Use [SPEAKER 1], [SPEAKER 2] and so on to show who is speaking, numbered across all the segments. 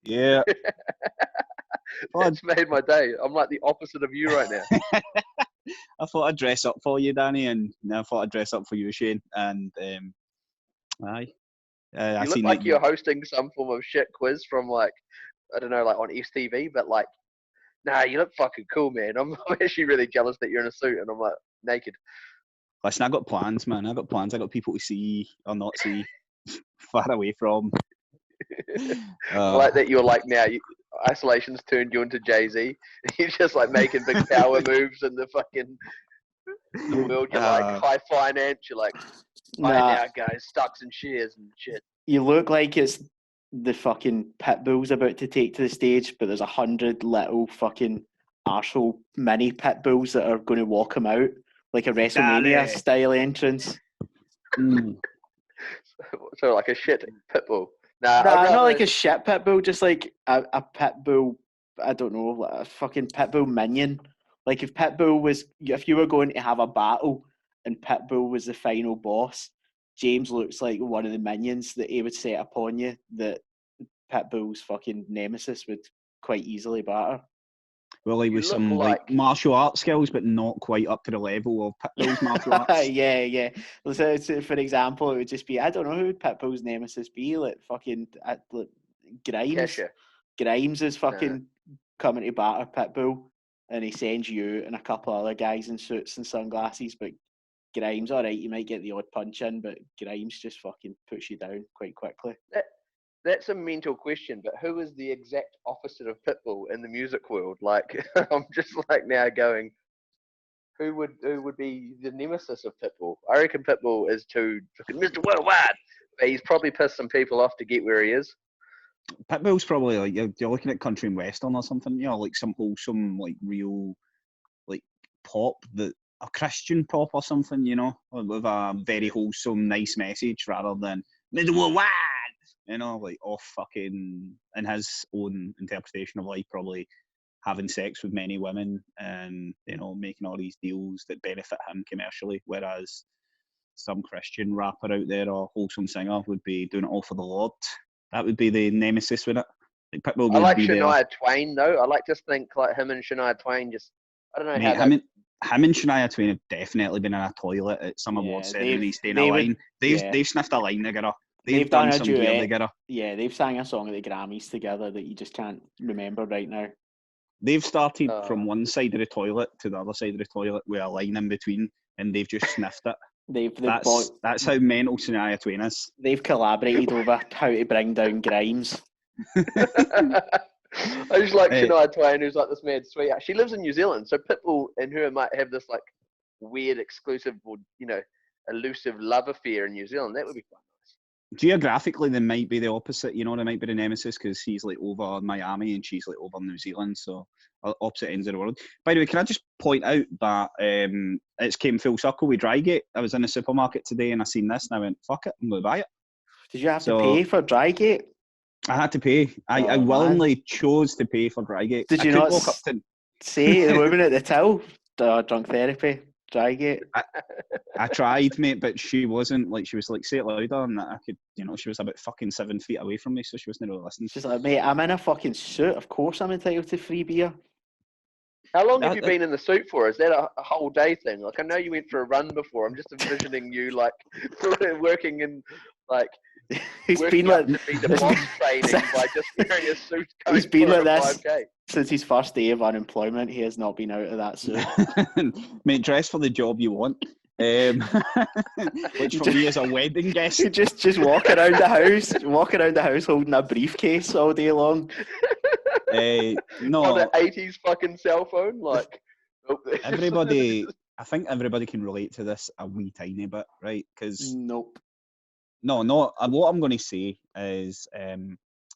[SPEAKER 1] Yeah.
[SPEAKER 2] That's made my day. I'm like the opposite of you right now.
[SPEAKER 1] I thought I'd dress up for you, Danny, and I thought I'd dress up for you, Shane. And aye, I
[SPEAKER 2] You look
[SPEAKER 1] seen
[SPEAKER 2] like
[SPEAKER 1] that.
[SPEAKER 2] you're hosting some form of shit quiz from like, I don't know, like on STV, but like, nah, you look fucking cool, man. I'm actually really jealous that you're in a suit and I'm like naked.
[SPEAKER 1] Listen, I got plans, man. I got plans. I got people to see or not see, far away from.
[SPEAKER 2] I like that you're like now. Isolation's turned you into Jay-Z. You're just like making big power moves in the fucking the world. You're like high finance. You're like, right now, guys, stocks and shares and shit.
[SPEAKER 3] You look like it's the fucking pit bull's about to take to the stage, but there's 100 little fucking arsehole mini pit bulls that are going to walk him out like a WrestleMania style entrance.
[SPEAKER 2] So like a shit pit bull.
[SPEAKER 3] Nah, not like a shit pit bull, just like a pit bull. I don't know, like a fucking pit bull minion. Like if you were going to have a battle and Pitbull was the final boss, James looks like one of the minions that he would set upon you that Pitbull's fucking nemesis would quite easily batter.
[SPEAKER 1] Well, he was some like martial art skills, but not quite up to the level of Pitbull's martial arts.
[SPEAKER 3] Yeah. So, for example, it would just be, I don't know who would Pitbull's nemesis be, like fucking like Grimes.
[SPEAKER 2] Kesha.
[SPEAKER 3] Grimes is fucking coming to batter Pitbull, and he sends you and a couple other guys in suits and sunglasses, but Grimes, all right, you might get the odd punch in, but Grimes just fucking puts you down quite quickly.
[SPEAKER 2] That's a mental question, but who is the exact opposite of Pitbull in the music world? Like, I'm just like now going, who would be the nemesis of Pitbull? I reckon Pitbull is too Mr. Worldwide, but he's probably pissed some people off to get where he is.
[SPEAKER 1] Pitbull's probably like you're looking at country and western or something, you know, like some wholesome, like real, like pop that a Christian pop or something, you know, with a very wholesome, nice message rather than Mr. Worldwide. You know, like off fucking in his own interpretation of life, probably having sex with many women and, you know, making all these deals that benefit him commercially, whereas some Christian rapper out there or wholesome singer would be doing it all for the Lord. That would be the nemesis with it. Like Pitbull
[SPEAKER 2] I like
[SPEAKER 1] would be
[SPEAKER 2] Shania Twain though. I like to think like him and Shania Twain just, I don't know how
[SPEAKER 1] him and Shania Twain have definitely been in a toilet at some award ceremony staying a line. They've sniffed a line together. They've done some gear together.
[SPEAKER 3] Yeah, they've sang a song at the Grammys together that you just can't remember right now.
[SPEAKER 1] They've started from one side of the toilet to the other side of the toilet with a line in between, and they've just sniffed it. That's how mental Shania Twain is.
[SPEAKER 3] They've collaborated over how to bring down Grimes.
[SPEAKER 2] I just like Shania Twain, who's like this mad sweetheart. She lives in New Zealand, so Pitbull and her might have this like weird, exclusive, or elusive love affair in New Zealand. That would be fun.
[SPEAKER 1] Geographically, they might be the opposite. You know, they might be the nemesis because he's like over Miami and she's like over New Zealand, so opposite ends of the world. By the way, can I just point out that it's came full circle with Drygate? I was in the supermarket today and I seen this and I went, "Fuck it, I'm going to buy it."
[SPEAKER 3] Did you have to pay for Drygate?
[SPEAKER 1] I had to pay. I willingly chose to pay for Drygate.
[SPEAKER 3] Did you not walk up to say the woman at the till, drunk therapy? Drygate.
[SPEAKER 1] I tried, mate, but she wasn't like, she was like, say it louder, and I could, she was about fucking 7 feet away from me, so she wasn't really listening.
[SPEAKER 3] She's like, mate, I'm in a fucking suit. Of course I'm entitled to free beer.
[SPEAKER 2] How long have you been in the suit for? Is that a whole day thing? Like, I know you went for a run before. I'm just envisioning you like working in like.
[SPEAKER 3] He's been like
[SPEAKER 2] to be the boss training by just wearing a suit.
[SPEAKER 3] He's been like this 5K. Since his first day of unemployment. He has not been out of that suit.
[SPEAKER 1] Mate, dress for the job you want. Which for me is a wedding guest.
[SPEAKER 3] just walk around the house holding a briefcase all day long.
[SPEAKER 1] No,
[SPEAKER 2] on the 80s fucking cell phone, like
[SPEAKER 1] everybody. I think everybody can relate to this a wee tiny bit, right? Because
[SPEAKER 3] nope.
[SPEAKER 1] No. What I'm going to say is,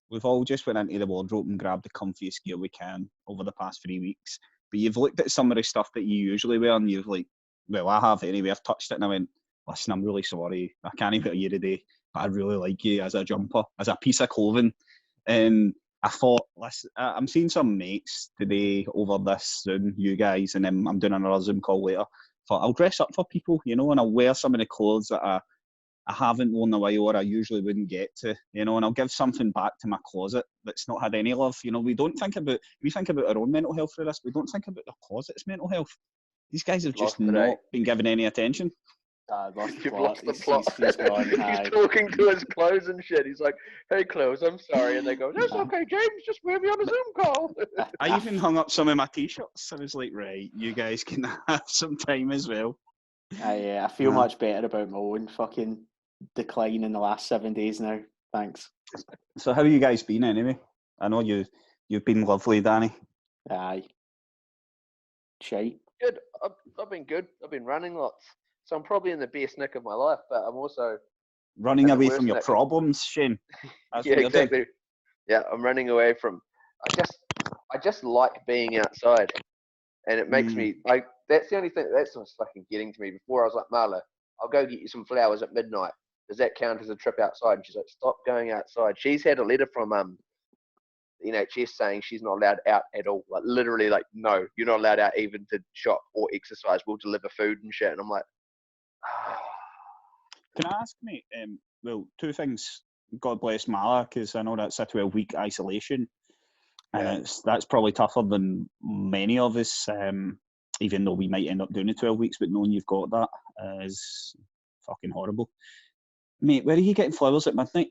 [SPEAKER 1] we've all just went into the wardrobe and grabbed the comfiest gear we can over the past 3 weeks. But you've looked at some of the stuff that you usually wear, and you've like, well, I have anyway. I've touched it and I went, listen, I'm really sorry. I can't even wear you today, but I really like you as a jumper, as a piece of clothing. And I thought, listen, I'm seeing some mates today over this Zoom, you guys, and then I'm doing another Zoom call later. Thought I'll dress up for people, and I'll wear some of the clothes that I I haven't worn a while, or I usually wouldn't get to, and I'll give something back to my closet that's not had any love. We think about our own mental health for this, we don't think about the closet's mental health. These guys have just not been given any attention.
[SPEAKER 3] I've lost the
[SPEAKER 2] You've
[SPEAKER 3] plot.
[SPEAKER 2] lost the plot.
[SPEAKER 3] He's gone.
[SPEAKER 2] He's talking to his clothes and shit. He's like, "Hey, clothes, I'm sorry," and they go, "That's okay, James. Just wear me on a Zoom call."
[SPEAKER 1] I even hung up some of my t-shirts. I was like, right, you guys can have some time as well.
[SPEAKER 3] I feel much better about my own fucking decline in the last 7 days now. Thanks.
[SPEAKER 1] So how you guys been anyway? I know you've been lovely, Danny.
[SPEAKER 3] Aye. Shite.
[SPEAKER 2] Good. I've been good. I've been running lots. So I'm probably in the best nick of my life, but I'm also
[SPEAKER 1] running away from your problems, Shane.
[SPEAKER 2] That's yeah, exactly. Yeah, I'm running away from. I just like being outside, and it makes me like. That's the only thing that's what's fucking getting to me. Before I was like, Marla, I'll go get you some flowers at midnight. Does that count as a trip outside? And she's like, stop going outside. She's had a letter from NHS saying she's not allowed out at all. Like literally, like no, you're not allowed out even to shop or exercise. We'll deliver food and shit. And I'm like.
[SPEAKER 1] Can I ask, mate? Well, two things. God bless Mala, because I know that's a 12-week isolation, and that's probably tougher than many of us. Even though we might end up doing the 12 weeks, but knowing you've got that is fucking horrible, mate. Where are you getting flowers at midnight?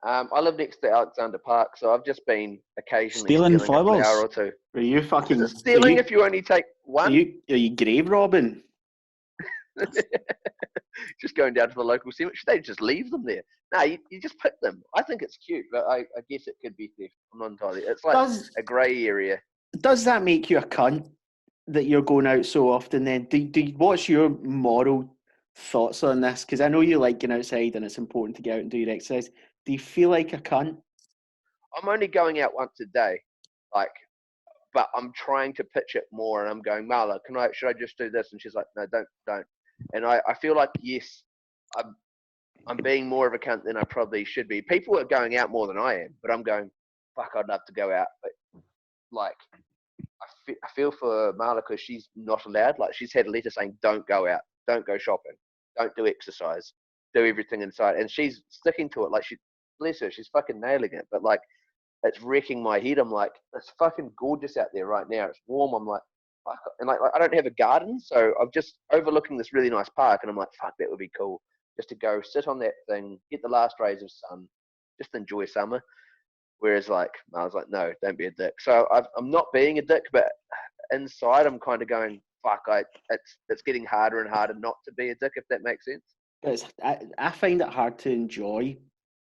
[SPEAKER 2] I live next to Alexander Park, so I've just been occasionally
[SPEAKER 1] stealing
[SPEAKER 2] flowers. A flower or two.
[SPEAKER 3] Are you fucking
[SPEAKER 2] stealing if you only take one?
[SPEAKER 3] Are you grave robbing?
[SPEAKER 2] Just going down to the local cemetery. They just leave them there. No, you just pick them. I think it's cute, but I guess it could be theft. I'm not entirely. It's like a grey area.
[SPEAKER 3] Does that make you a cunt that you're going out so often then? What's your moral thoughts on this? Because I know you like going outside and it's important to get out and do your exercise. Do you feel like a cunt?
[SPEAKER 2] I'm only going out once a day. But I'm trying to pitch it more, and I'm going, Marla, should I just do this? And she's like, no, don't. And I feel like, yes, I'm being more of a cunt than I probably should be. People are going out more than I am, but I'm going, fuck, I'd love to go out. But, I feel for Marla because she's not allowed. Like, she's had a letter saying, don't go out, don't go shopping, don't do exercise, do everything inside. And she's sticking to it. Like, bless her, she's fucking nailing it. But, it's wrecking my head. I'm like, it's fucking gorgeous out there right now. It's warm. I'm like, fuck. And I don't have a garden, so I'm just overlooking this really nice park, and I'm like, fuck, that would be cool. Just to go sit on that thing, get the last rays of sun, just enjoy summer. Whereas I was like, no, don't be a dick. So I'm not being a dick, but inside I'm kind of going, fuck, it's getting harder and harder not to be a dick, if that makes sense.
[SPEAKER 3] I find it hard to enjoy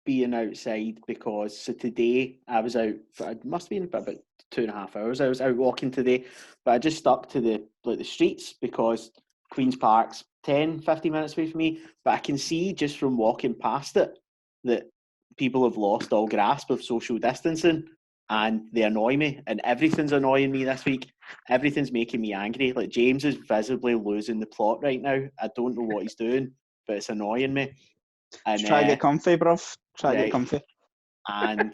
[SPEAKER 3] being outside because today I was out for, it must have been about 2.5 hours. I was out walking today, but I just stuck to the streets because Queen's Park's 10-15 minutes away from me, but I can see just from walking past it that people have lost all grasp of social distancing and they annoy me, and everything's annoying me this week. Everything's making me angry. Like, James is visibly losing the plot right now. I don't know what he's doing, but it's annoying me. And
[SPEAKER 1] try to get comfy, bruv. Try to get comfy.
[SPEAKER 3] And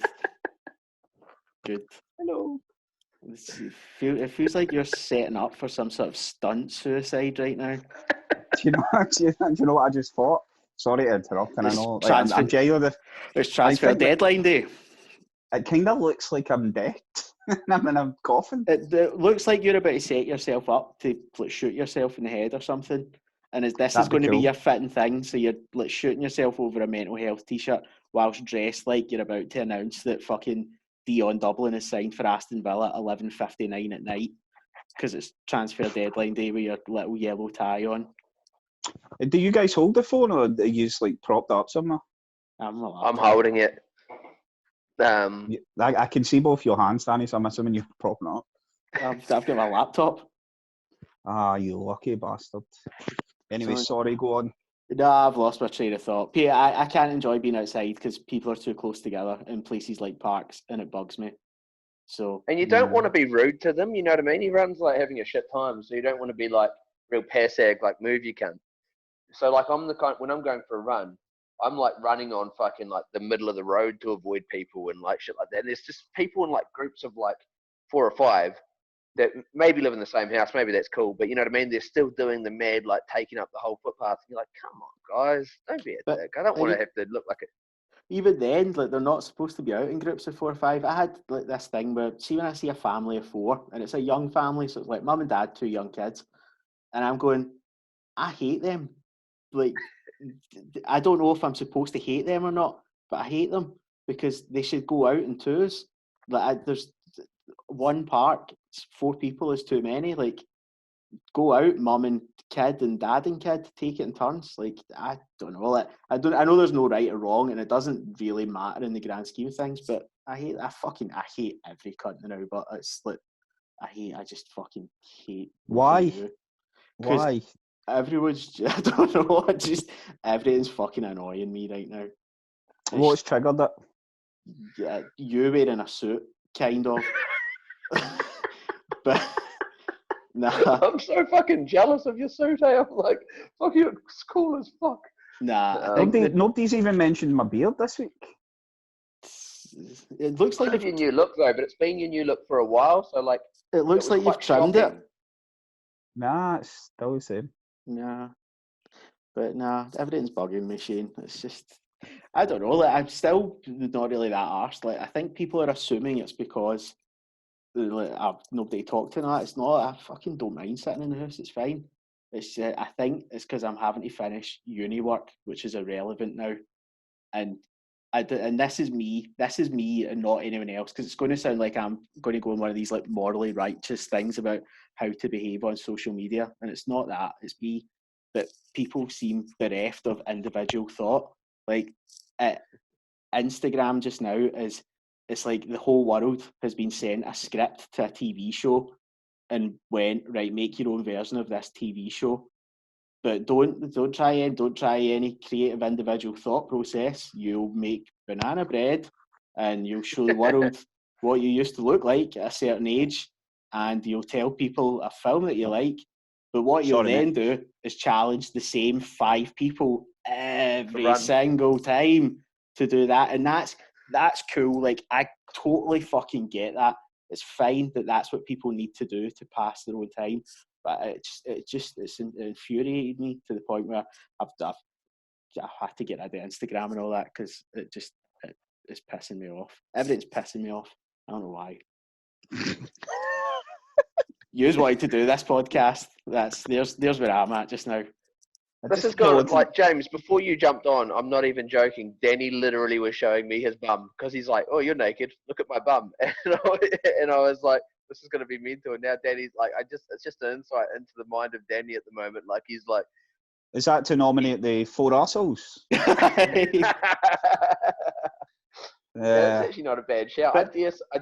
[SPEAKER 3] good.
[SPEAKER 2] Hello.
[SPEAKER 3] It feels like you're setting up for some sort of stunt suicide right now.
[SPEAKER 1] Do you know what I just thought? Sorry to interrupt, and I know I'm genuinely.
[SPEAKER 3] It's transfer deadline day.
[SPEAKER 1] It kind of looks like I'm dead. I'm in a coffin.
[SPEAKER 3] It looks like you're about to set yourself up to shoot yourself in the head or something. And this is going to be your fitting thing. So you're shooting yourself over a mental health t-shirt whilst dressed like you're about to announce that fucking Dion Dublin is signed for Aston Villa at 11:59 at night because it's transfer deadline day with your little yellow tie on.
[SPEAKER 1] Do you guys hold the phone, or are you just propped up somewhere?
[SPEAKER 2] I'm holding it.
[SPEAKER 1] I can see both your hands, Danny, so I'm assuming you're propping up.
[SPEAKER 3] I've got my laptop.
[SPEAKER 1] Ah, you lucky bastard. Anyway, sorry, go on.
[SPEAKER 3] No, I've lost my train of thought. But yeah, I can't enjoy being outside because people are too close together in places like parks, and it bugs me. So.
[SPEAKER 2] And you don't want to be rude to them, you know what I mean? Everyone's having a shit time, so you don't want to be real passag, move you cunt. So I'm the kind, when I'm going for a run, I'm running on fucking the middle of the road to avoid people and shit like that. And there's just people in groups of 4 or 5, that maybe live in the same house, maybe that's cool, but you know what I mean? They're still doing the mad, like taking up the whole footpath. And you're like, come on, guys, don't be a
[SPEAKER 3] But
[SPEAKER 2] dick. I don't want to have to look like it.
[SPEAKER 3] even then, like they're not supposed to be out in groups of 4 or 5. I had like this thing where, see, when I see a family of 4, and it's a young family, so it's like mum and dad, 2 young kids, and I'm going, I hate them. Like, I don't know if I'm supposed to hate them or not, but I hate them because they should go out in twos. Like, there's one park, 4 people is too many. Like, go out, mum and kid and dad and kid, take it in turns. Like, I don't know. Like, I know there's no right or wrong, and it doesn't really matter in the grand scheme of things. But I hate every cunt now. But it's like I just fucking hate.
[SPEAKER 1] Why?
[SPEAKER 3] Because
[SPEAKER 1] Why?
[SPEAKER 3] everyone's, I don't know, just everything's fucking annoying me right now.
[SPEAKER 1] What's triggered it?
[SPEAKER 3] Yeah, you wearing a suit, kind of. But nah,
[SPEAKER 2] I'm so fucking jealous of your suit. I'm like, fuck, you look cool as fuck.
[SPEAKER 3] nah. I think
[SPEAKER 1] Nobody's even mentioned my beard this week.
[SPEAKER 3] it looks like
[SPEAKER 2] It's your new look though, but it's been your new look for a while. So like,
[SPEAKER 3] it looks
[SPEAKER 2] was
[SPEAKER 3] like you've
[SPEAKER 2] quite
[SPEAKER 3] trimmed
[SPEAKER 2] shocking.
[SPEAKER 3] it.
[SPEAKER 1] Nah, it's still the same.
[SPEAKER 3] Nah, but nah, everything's bugging me, Shane. It's just, I don't know. Like, I'm still not really that arsed. Like, I think people are assuming it's because like, I've nobody to talk to. That it's not. I fucking don't mind sitting in the house. It's fine. It's I think it's because I'm having to finish uni work, which is irrelevant now, and and this is me. This is me and not anyone else, because it's going to sound like I'm going to go on one of these like morally righteous things about how to behave on social media, and it's not that. It's me that people seem bereft of individual thought. Like, Instagram just now is, it's like the whole world has been sent a script to a TV show and went, right, make your own version of this TV show. But don't try any creative individual thought process. You'll make banana bread and you'll show the world what you used to look like at a certain age, and you'll tell people a film that you like. But what you'll then do is challenge the same 5 people every single time to do that. And that's cool. Like, I totally fucking get that. It's fine that that's what people need to do to pass their own time. But it's infuriated me to the point where I've had to get rid of Instagram and all that, because it's pissing me off. Everything's pissing me off. I don't know why. You wanted to do this podcast. There's where I'm at just now.
[SPEAKER 2] This is going like, James, before you jumped on, I'm not even joking. Danny literally was showing me his bum because he's like, "Oh, you're naked. Look at my bum." And I was like, "This is going to be mental." And now Danny's like, it's just an insight into the mind of Danny at the moment. Like, he's like,
[SPEAKER 1] is that to nominate the 4 assholes?
[SPEAKER 2] Yeah, it's actually not a bad shout. I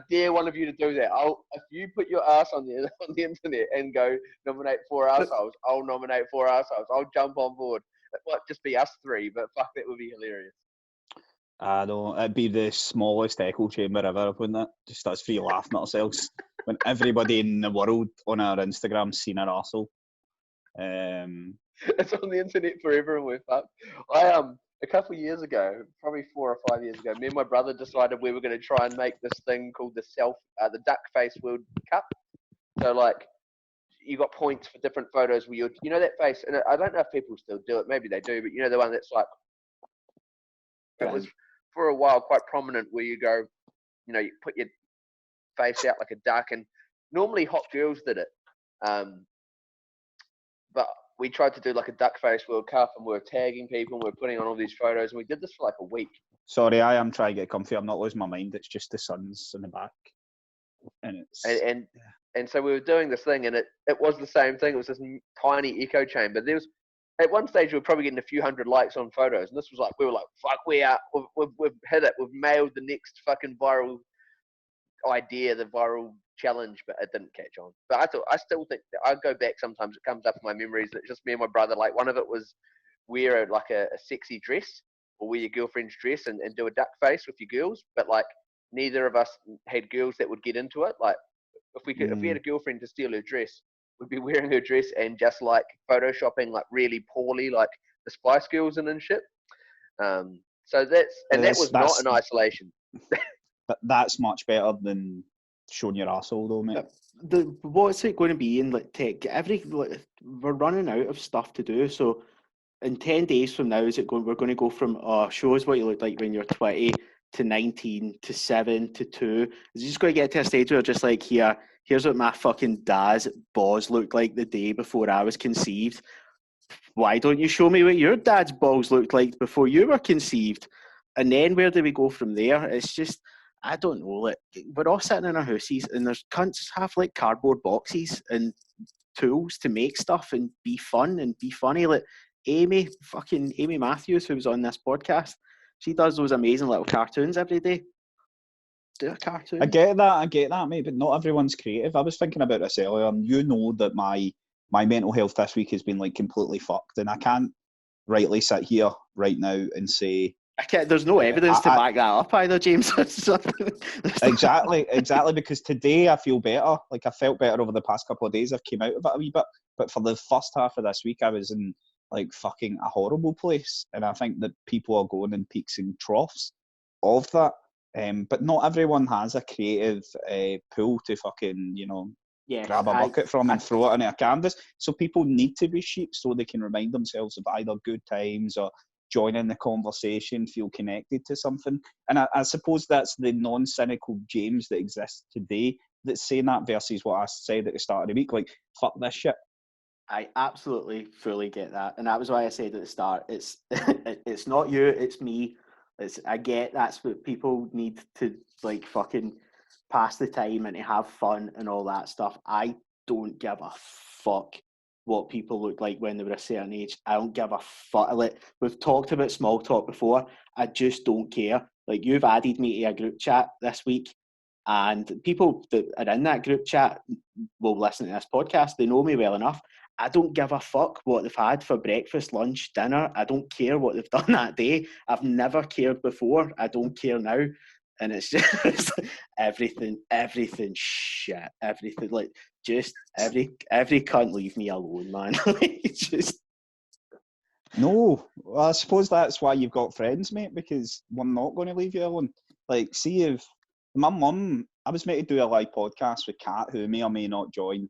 [SPEAKER 2] dare one of you to do that. If you put your ass on the internet and go nominate 4 assholes, I'll nominate 4 assholes. I'll jump on board. It might just be us 3, but fuck, that would be hilarious.
[SPEAKER 1] I don't. It'd be the smallest echo chamber ever, wouldn't it? Just us 3 laughing at ourselves when everybody in the world on our Instagram seen our arsehole.
[SPEAKER 2] It's on the internet forever, and we're fucked. A couple of years ago, probably 4 or 5 years ago, me and my brother decided we were going to try and make this thing called the Duck Face World Cup. So, like, you got points for different photos where you know that face, and I don't know if people still do it, maybe they do, but you know the one that's like, it was for a while quite prominent, where you go, you know, you put your face out like a duck, and normally hot girls did it. But we tried to do like a Duck Face World Cup, and we were tagging people, and we were putting on all these photos, and we did this for like a week.
[SPEAKER 1] Sorry, I am trying to get comfy. I'm not losing my mind. It's just the sun's in the back, and it's
[SPEAKER 2] and so we were doing this thing, and it was the same thing. It was this tiny echo chamber. There was, at one stage, we were probably getting a few hundred likes on photos, and this was like, we were like, fuck, we've hit it. We've mailed the next fucking viral idea, the viral challenge, but it didn't catch on. But I still think that I go back sometimes. It comes up in my memories that just me and my brother, like, one of it was wear a sexy dress, or wear your girlfriend's dress and do a duck face with your girls. But like, neither of us had girls that would get into it. Like, if we had a girlfriend to steal her dress, we'd be wearing her dress and just like photoshopping like really poorly, like the Spice Girls and shit. So that was not in isolation.
[SPEAKER 1] But that's much better than showing your arsehole though, mate.
[SPEAKER 3] What's it going to be in like tech? We're running out of stuff to do. So in 10 days from now, we're going to go from show us what you look like when you're 20 to 19 to 7 to 2. Is it just going to get to a stage where just like, here's what my fucking dad's balls looked like the day before I was conceived. Why don't you show me what your dad's balls looked like before you were conceived? And then where do we go from there? It's just, I don't know. Like, we're all sitting in our houses and there's cunts have like cardboard boxes and tools to make stuff and be fun and be funny. Like Amy Matthews, who was on this podcast, she does those amazing little cartoons every day. Do a cartoon.
[SPEAKER 1] I get that, mate, but not everyone's creative. I was thinking about this earlier, and you know that my mental health this week has been like completely fucked, and I can't rightly sit here right now and say
[SPEAKER 3] there's no evidence to back that up either, James.
[SPEAKER 1] exactly, because today I feel better. Like I felt better over the past couple of days. I've came out of it a wee bit, but for the first half of this week, I was in like fucking a horrible place, and I think that people are going in peaks and troughs of that. But not everyone has a creative pool to fucking, grab a bucket from and throw it in a canvas. So people need to be sheep so they can remind themselves of either good times or join in the conversation, feel connected to something. And I suppose that's the non-cynical James that exists today that's saying that versus what I said at the start of the week, like, fuck this shit.
[SPEAKER 3] I absolutely fully get that. And that was why I said at the start, it's it's not you, it's me. I get that's what people need to like fucking pass the time and to have fun and all that stuff. I don't give a fuck what people look like when they were a certain age. I don't give a fuck. Like, we've talked about small talk before. I just don't care. Like, you've added me to a group chat this week, and people that are in that group chat will listen to this podcast. They know me well enough. I don't give a fuck what they've had for breakfast, lunch, dinner. I don't care what they've done that day. I've never cared before. I don't care now. And it's just everything shit. Everything, like, just every cunt leave me alone, man. Just...
[SPEAKER 1] No, well, I suppose that's why you've got friends, mate, because we're not going to leave you alone. Like, see if my mum, I was meant to do a live podcast with Kat, who may or may not join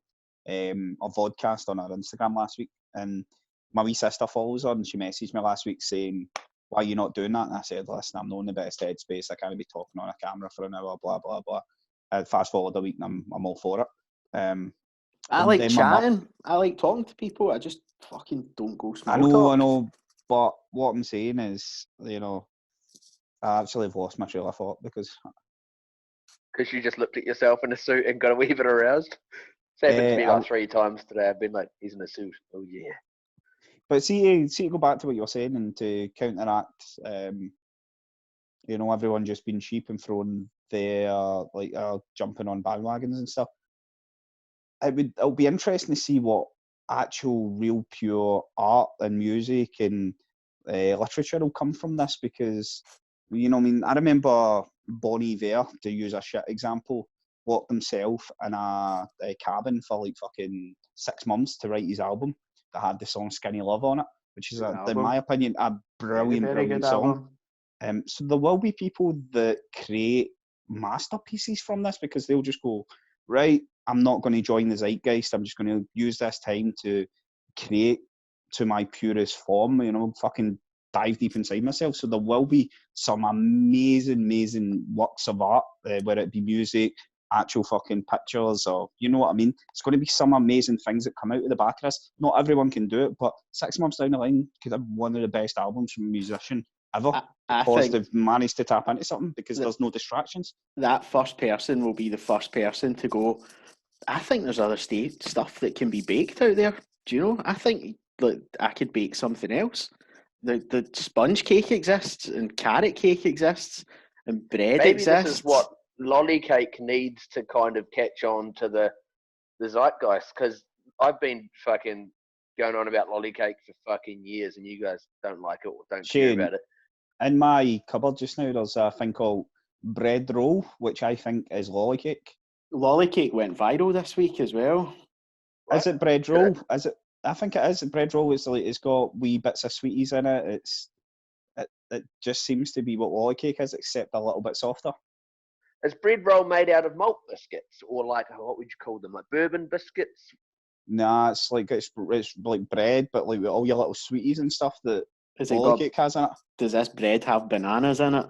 [SPEAKER 1] a vodcast on her Instagram last week, and my wee sister follows her, and she messaged me last week saying, why are you not doing that? And I said, listen, I'm not in the best headspace, I can't be talking on a camera for an hour, blah blah blah. Fast forward a week and I'm all for it.
[SPEAKER 3] I like chatting, I like talking to people, I just fucking don't go small talk.
[SPEAKER 1] I know, but what I'm saying is, I actually have lost my trail of thought because
[SPEAKER 2] you just looked at yourself in a suit and got a wee bit aroused. It's happened to me like 3 times today. I've been like, he's in a suit. Oh yeah. But
[SPEAKER 1] see, go back to what you're saying and to counteract, everyone just being sheep and throwing their jumping on bandwagons and stuff. It'll be interesting to see what actual, real, pure art and music and literature will come from this because, I remember Bon Iver, to use a shit example, locked himself in a cabin for like fucking 6 months to write his album that had the song Skinny Love on it, which is, in my opinion, a brilliant song. So there will be people that create masterpieces from this because they'll just go, right, I'm not going to join the zeitgeist, I'm just going to use this time to create to my purest form, fucking dive deep inside myself. So there will be some amazing works of art, whether it be music, actual fucking pictures, or you know what I mean. It's going to be some amazing things that come out of the back of this. Not everyone can do it, but 6 months down the line could have one of the best albums from a musician ever because they've managed to tap into something because there's no distractions.
[SPEAKER 3] That first person will be the first person to go, I think there's other stuff that can be baked out there. Do you know? I think that I could bake something else. The sponge cake exists, and carrot cake exists, and bread exists.
[SPEAKER 2] Maybe this is what lolly cake needs to kind of catch on to the zeitgeist, because I've been fucking going on about lolly cake for fucking years, and you guys don't like it or don't care about it.
[SPEAKER 1] In my cupboard just now, there's a thing called bread roll, which I think is lolly cake.
[SPEAKER 3] Lolly cake went viral this week as well.
[SPEAKER 1] What? Is it bread roll? Is it? I think it is. Bread roll is like, it's got wee bits of sweeties in it. It just seems to be what lolly cake is, except a little bit softer.
[SPEAKER 2] Is bread roll made out of malt biscuits or like what would you call them? Like bourbon biscuits?
[SPEAKER 1] Nah, it's like bread, but like with all your little sweeties and stuff that
[SPEAKER 3] Has it
[SPEAKER 1] all the
[SPEAKER 3] got?
[SPEAKER 1] cake has in it.
[SPEAKER 3] Does this bread have bananas in it?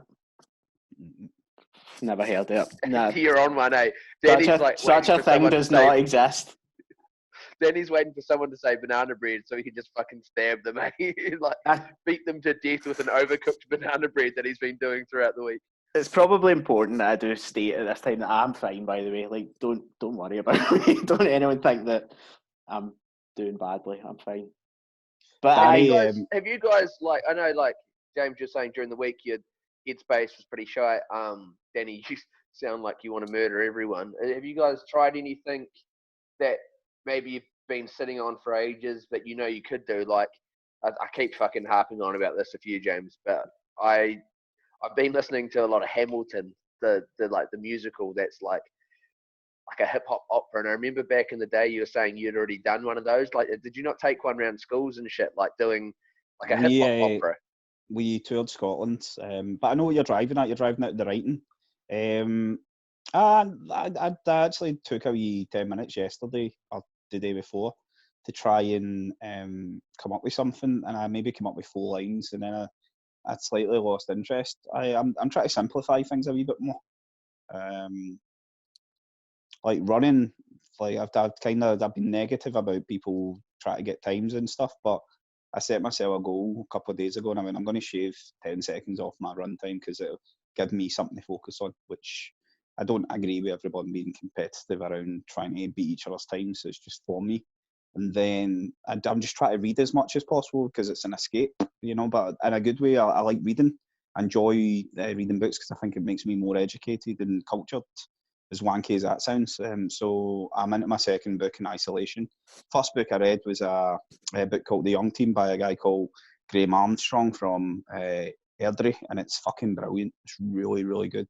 [SPEAKER 3] Never heard of it. Nah,
[SPEAKER 2] You're on one, eh? Danny's like
[SPEAKER 3] such
[SPEAKER 2] waiting
[SPEAKER 3] a
[SPEAKER 2] for
[SPEAKER 3] thing
[SPEAKER 2] someone to
[SPEAKER 3] does
[SPEAKER 2] say.
[SPEAKER 3] not exist.
[SPEAKER 2] Danny's waiting for someone to say banana bread so he can just fucking stab them, eh? Like beat them to death with an overcooked banana bread that he's been doing throughout the week.
[SPEAKER 3] It's probably important that I do state at this time that I'm fine. By the way, like don't worry about me. Don't anyone think that I'm doing badly. I'm fine. But
[SPEAKER 2] Have you guys like? I know, like James, you're saying during the week your headspace was pretty shy. Danny, you sound like you want to murder everyone. Have you guys tried anything that maybe you've been sitting on for ages, but you know you could do? Like, I keep fucking harping on about this with you, James, but I've been listening to a lot of Hamilton, the musical that's like a hip hop opera. And I remember back in the day you were saying you'd already done one of those. Like, did you not take one around schools and shit, like doing like a hip hop opera?
[SPEAKER 1] We toured Scotland, but I know what you're driving at. You're driving at the writing. I actually took a wee 10 minutes yesterday or the day before to try and come up with something, and I maybe came up with 4 lines, and then I slightly lost interest. I'm trying to simplify things a wee bit more. Like running, like I've been negative about people trying to get times and stuff, but I set myself a goal a couple of days ago, and I went, I'm going to shave 10 seconds off my run time because it'll give me something to focus on, which I don't agree with everyone being competitive around trying to beat each other's time, so it's just for me. And then I'm just trying to read as much as possible because it's an escape, you know, but in a good way. I like reading. I enjoy reading books because I think it makes me more educated and cultured, as wanky as that sounds. So I'm into my second book in isolation. First book I read was a book called The Young Team by a guy called Graham Armstrong from Airdrie, and it's fucking brilliant. It's really, really good.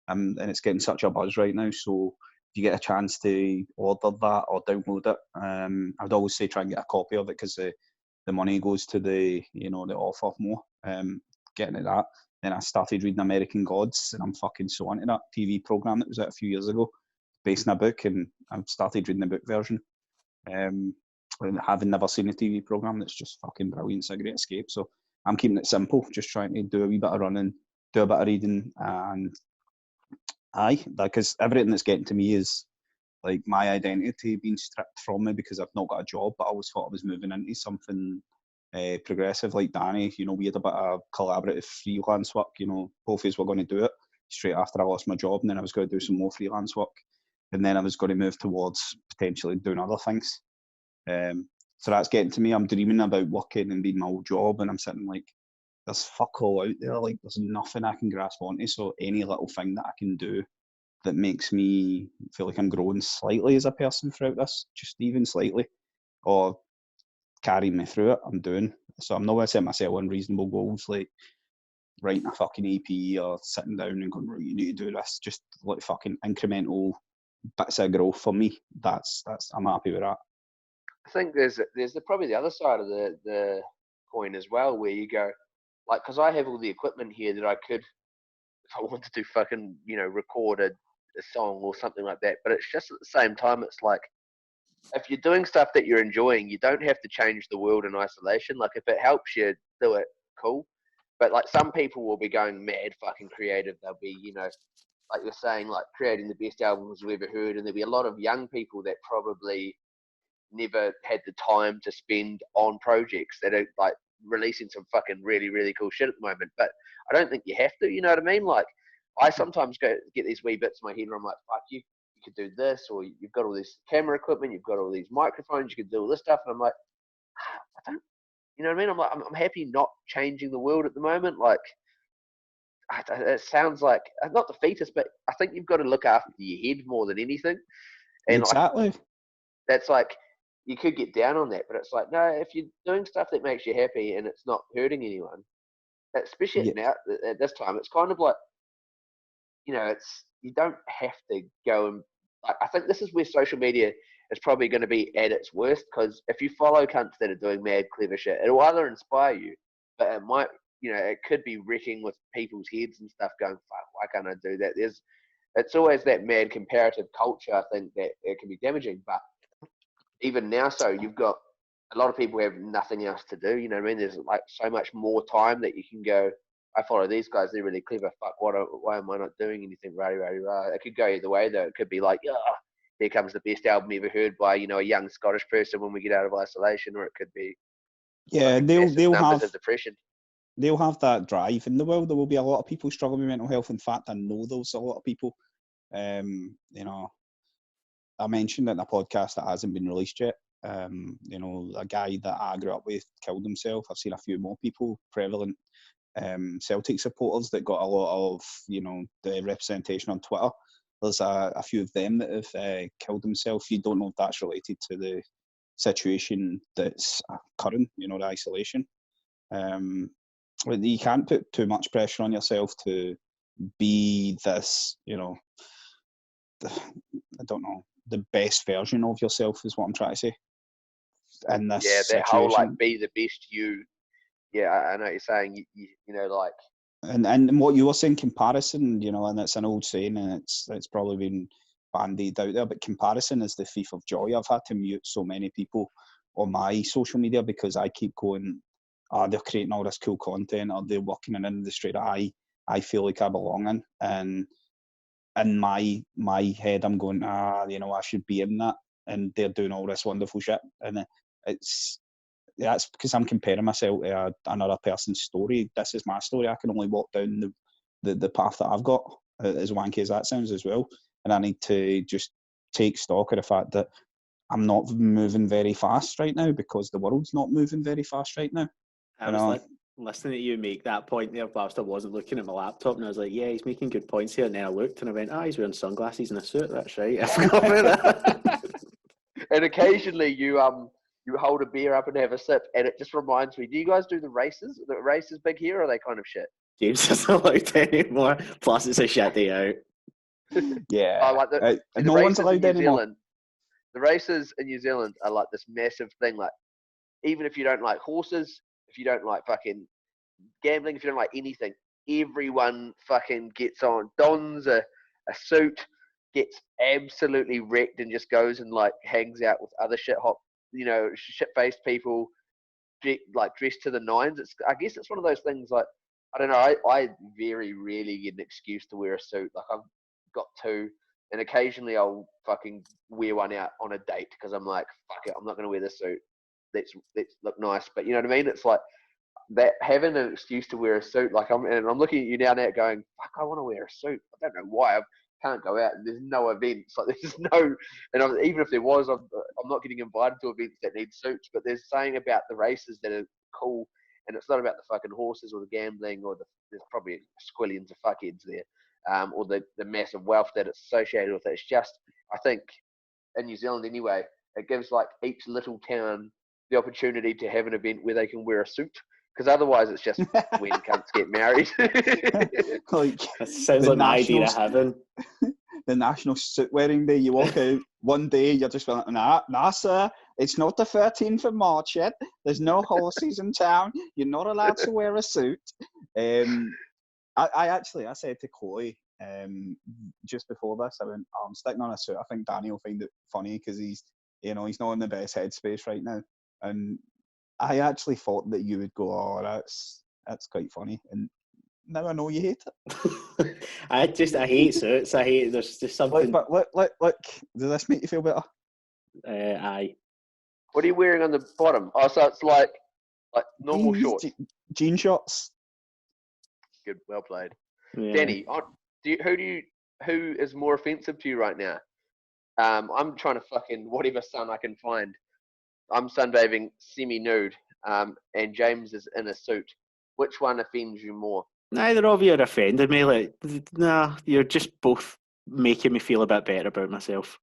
[SPEAKER 1] And it's getting such a buzz right now. So if you get a chance to order that or download it, I would always say try and get a copy of it because the money goes to the author more. Getting at that. Then I started reading American Gods, and I'm fucking so into that TV program that was out a few years ago, based on a book, and I've started reading the book version. Having never seen a TV program, that's just fucking brilliant. It's a great escape. So I'm keeping it simple, just trying to do a wee bit of running, do a bit of reading, and because everything that's getting to me is like my identity being stripped from me because I've not got a job, but I always thought I was moving into something progressive like Danny. We had a bit of collaborative freelance work. Both of us were going to do it straight after I lost my job, and then I was going to do some more freelance work, and then I was going to move towards potentially doing other things. So that's getting to me. I'm dreaming about working and being my old job, and I'm sitting like, there's fuck all out there. Like, there's nothing I can grasp onto. So any little thing that I can do that makes me feel like I'm growing slightly as a person throughout this, just even slightly, or carrying me through it, I'm doing. So I'm not going to set myself unreasonable goals like writing a fucking EP or sitting down and going, right, you need to do this. Just like fucking incremental bits of growth for me. That's I'm happy with that.
[SPEAKER 2] I think there's probably the other side of the coin as well, where you go, like, because I have all the equipment here that I could, if I wanted to fucking, record a song or something like that. But it's just at the same time, it's like, if you're doing stuff that you're enjoying, you don't have to change the world in isolation. Like, if it helps you do it, cool. But like, some people will be going mad fucking creative. They'll be, like you're saying, like creating the best albums we've ever heard. And there'll be a lot of young people that probably never had the time to spend on projects that are like releasing some fucking really, really cool shit at the moment. But I don't think you have to, you know what I mean? Like, I sometimes get these wee bits in my head where I'm like, fuck, you could do this, or you've got all this camera equipment, you've got all these microphones, you could do all this stuff. And I'm like, I don't, you know what I mean? I'm like, I'm happy not changing the world at the moment. Like, it sounds like, not defeatist, but I think you've got to look after your head more than anything. And
[SPEAKER 1] exactly.
[SPEAKER 2] Like, that's like, you could get down on that, but it's like, no, if you're doing stuff that makes you happy and it's not hurting anyone, especially now at this time, it's kind of like, it's, you don't have to go and, I think this is where social media is probably going to be at its worst, because if you follow cunts that are doing mad, clever shit, it'll either inspire you, but it might, it could be wrecking with people's heads and stuff, going, fuck, why can't I do that? it's always that mad comparative culture. I think that it can be damaging, but even now, so you've got a lot of people have nothing else to do. You know what I mean? There's like so much more time that you can go. I follow these guys; they're really clever. Fuck, why am I not doing anything? Rah, rah, rah. It could go either way, though. It could be like, yeah, here comes the best album ever heard by a young Scottish person when we get out of isolation, or it could be
[SPEAKER 1] they'll
[SPEAKER 2] numbers
[SPEAKER 1] have
[SPEAKER 2] of depression.
[SPEAKER 1] They'll have that drive in the world. There will be a lot of people struggling with mental health. In fact, I know there's a lot of people. I mentioned in a podcast that hasn't been released yet. A guy that I grew up with killed himself. I've seen a few more people prevalent. Celtic supporters that got a lot of the representation on Twitter. There's a few of them that have killed themselves. You don't know if that's related to the situation that's current, the isolation. You can't put too much pressure on yourself to be this, I don't know, the best version of yourself is what I'm trying to say. In this
[SPEAKER 2] that
[SPEAKER 1] situation.
[SPEAKER 2] whole like be the best you. Yeah, I know what you're saying. Like.
[SPEAKER 1] And what you were saying, comparison, and it's an old saying, and it's probably been bandied out there, but comparison is the thief of joy. I've had to mute so many people on my social media because I keep going, they're creating all this cool content, or they're working in an industry that I feel like I belong in, and in my head I'm going, I should be in that, and they're doing all this wonderful shit, and that's because I'm comparing myself to another person's story. This is my story. I can only walk down the path that I've got, as wanky as that sounds as well. And I need to just take stock of the fact that I'm not moving very fast right now because the world's not moving very fast right now.
[SPEAKER 3] I was listening to you make that point there, whilst I wasn't looking at my laptop, and I was like, yeah, he's making good points here. And then I looked and I went, he's wearing sunglasses and a suit. That's right. I forgot about that.
[SPEAKER 2] And occasionally you hold a beer up and have a sip, and it just reminds me. Do you guys do the races? Are the races big here, or are they kind of shit?
[SPEAKER 3] James isn't allowed anymore. Plus, it's a shit day out.
[SPEAKER 1] Yeah.
[SPEAKER 2] Like the
[SPEAKER 1] no one's allowed anymore.
[SPEAKER 2] Zealand, the races in New Zealand are like this massive thing. Like, even if you don't like horses, if you don't like fucking gambling, if you don't like anything, everyone fucking gets on, dons a suit, gets absolutely wrecked, and just goes and like hangs out with other shit-faced people, like dressed to the nines. I guess it's one of those things. Like, I don't know. I very rarely get an excuse to wear a suit. Like, I've got two, and occasionally I'll fucking wear one out on a date because I'm like, fuck it, I'm not going to wear this suit. Let's look nice. But you know what I mean? It's like that, having an excuse to wear a suit. Like, I'm looking at you now going, fuck, I want to wear a suit. I don't know why. I can't go out, and there's no events. Like, there's no, and even if there was, I'm not getting invited to events that need suits. But there's saying about the races that are cool, and it's not about the fucking horses or the gambling or there's probably squillions of fuckheads there, or the massive wealth that it's associated with it. It's just, I think, in New Zealand anyway, it gives like each little town the opportunity to have an event where they can wear a suit. Because otherwise, it's just when cunts get married.
[SPEAKER 1] Like,
[SPEAKER 3] that sounds like my idea of heaven.
[SPEAKER 1] The National Suit Wearing Day. You walk out one day, you're just like, nah, sir. It's not the 13th of March yet. There's no horses in town. You're not allowed to wear a suit. I said to Chloe just before this, I went, I'm sticking on a suit. I think Danny will find it funny because he's not in the best headspace right now. And I actually thought that you would go, that's quite funny. And now I know you hate it.
[SPEAKER 3] I hate suits. There's just something.
[SPEAKER 1] But look, does this make you feel better?
[SPEAKER 3] Aye.
[SPEAKER 2] What are you wearing on the bottom? Oh, so it's like normal shorts.
[SPEAKER 1] Jean shorts.
[SPEAKER 2] Good, well played.
[SPEAKER 3] Yeah.
[SPEAKER 2] Danny, who is more offensive to you right now? I'm trying to fucking whatever sun I can find. I'm sunbathing semi-nude, and James is in a suit. Which one offends you more?
[SPEAKER 3] Neither of you are offended me. Like, nah, you're just both making me feel a bit better about myself.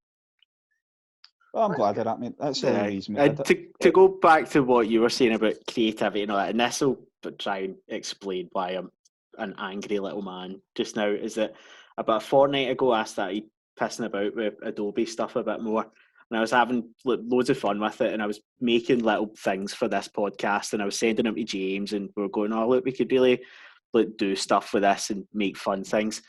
[SPEAKER 1] Well, I'm glad of that, mate. That's the only reason we did it.
[SPEAKER 3] To go back to what you were saying about creativity and all that, and this will try and explain why I'm an angry little man just now, is that about a fortnight ago I started pissing about with Adobe stuff a bit more, and I was having loads of fun with it, and I was making little things for this podcast, and I was sending them to James, and we were going, oh look, we could really do stuff with this and make fun things.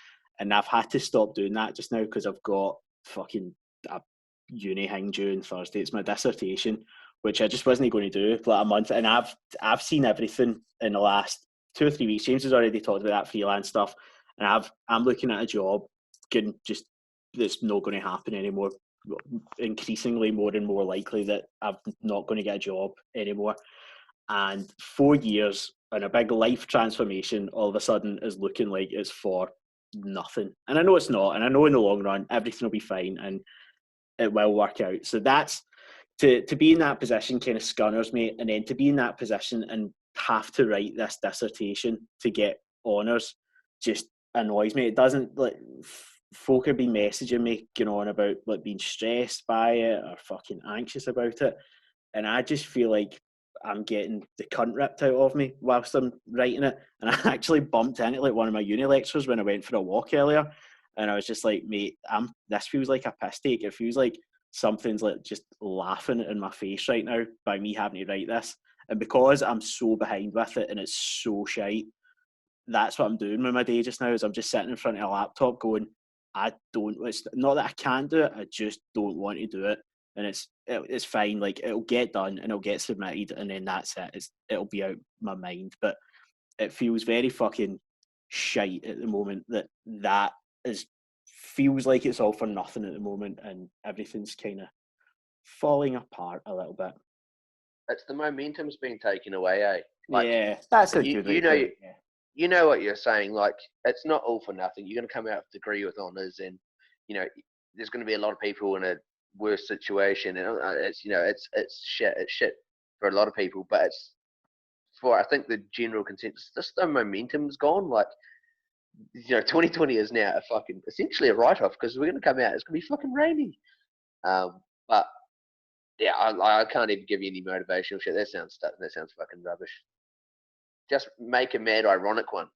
[SPEAKER 3] And I've had to stop doing that just now because I've got fucking a uni hang due on Thursday. It's my dissertation, which I just wasn't going to do for like a month. And I've seen everything in the last 2 or 3 weeks. James has already talked about that freelance stuff, and I'm looking at a job, just that's not going to happen anymore. Increasingly more and more likely that I'm not going to get a job anymore. And 4 years and a big life transformation all of a sudden is looking like it's for nothing. And I know it's not, and I know in the long run everything will be fine and it will work out. So that's to be in that position kind of scunners me, and then to be in that position and have to write this dissertation to get honours just annoys me. It doesn't, like, folk have been messaging me going on about like being stressed by it or fucking anxious about it, and I just feel like I'm getting the cunt ripped out of me whilst I'm writing it. And I actually bumped into like one of my uni lecturers when I went for a walk earlier, and I was just like, mate, this feels like a piss take. It feels like something's like just laughing in my face right now by me having to write this. And because I'm so behind with it and it's so shite, that's what I'm doing with my day just now, is I'm just sitting in front of a laptop going, it's not that I can't do it, I just don't want to do it. And it's fine, like it'll get done and it'll get submitted and then that's it. It'll be out my mind. But it feels very fucking shite at the moment that feels like it's all for nothing at the moment, and everything's kind of falling apart a little bit.
[SPEAKER 2] It's the momentum's being taken away, eh? Like,
[SPEAKER 3] yeah, that's a good way to put it, yeah.
[SPEAKER 2] You know what you're saying. Like, it's not all for nothing. You're going to come out with a degree with honours, and you know there's going to be a lot of people in a worse situation, and it's it's shit. It's shit for a lot of people, but it's for, I think, the general consensus. Just the momentum's gone. Like, 2020 is now essentially a write-off because we're going to come out. It's going to be fucking rainy. But yeah, I can't even give you any motivational shit. That sounds fucking rubbish. Just make a mad, ironic one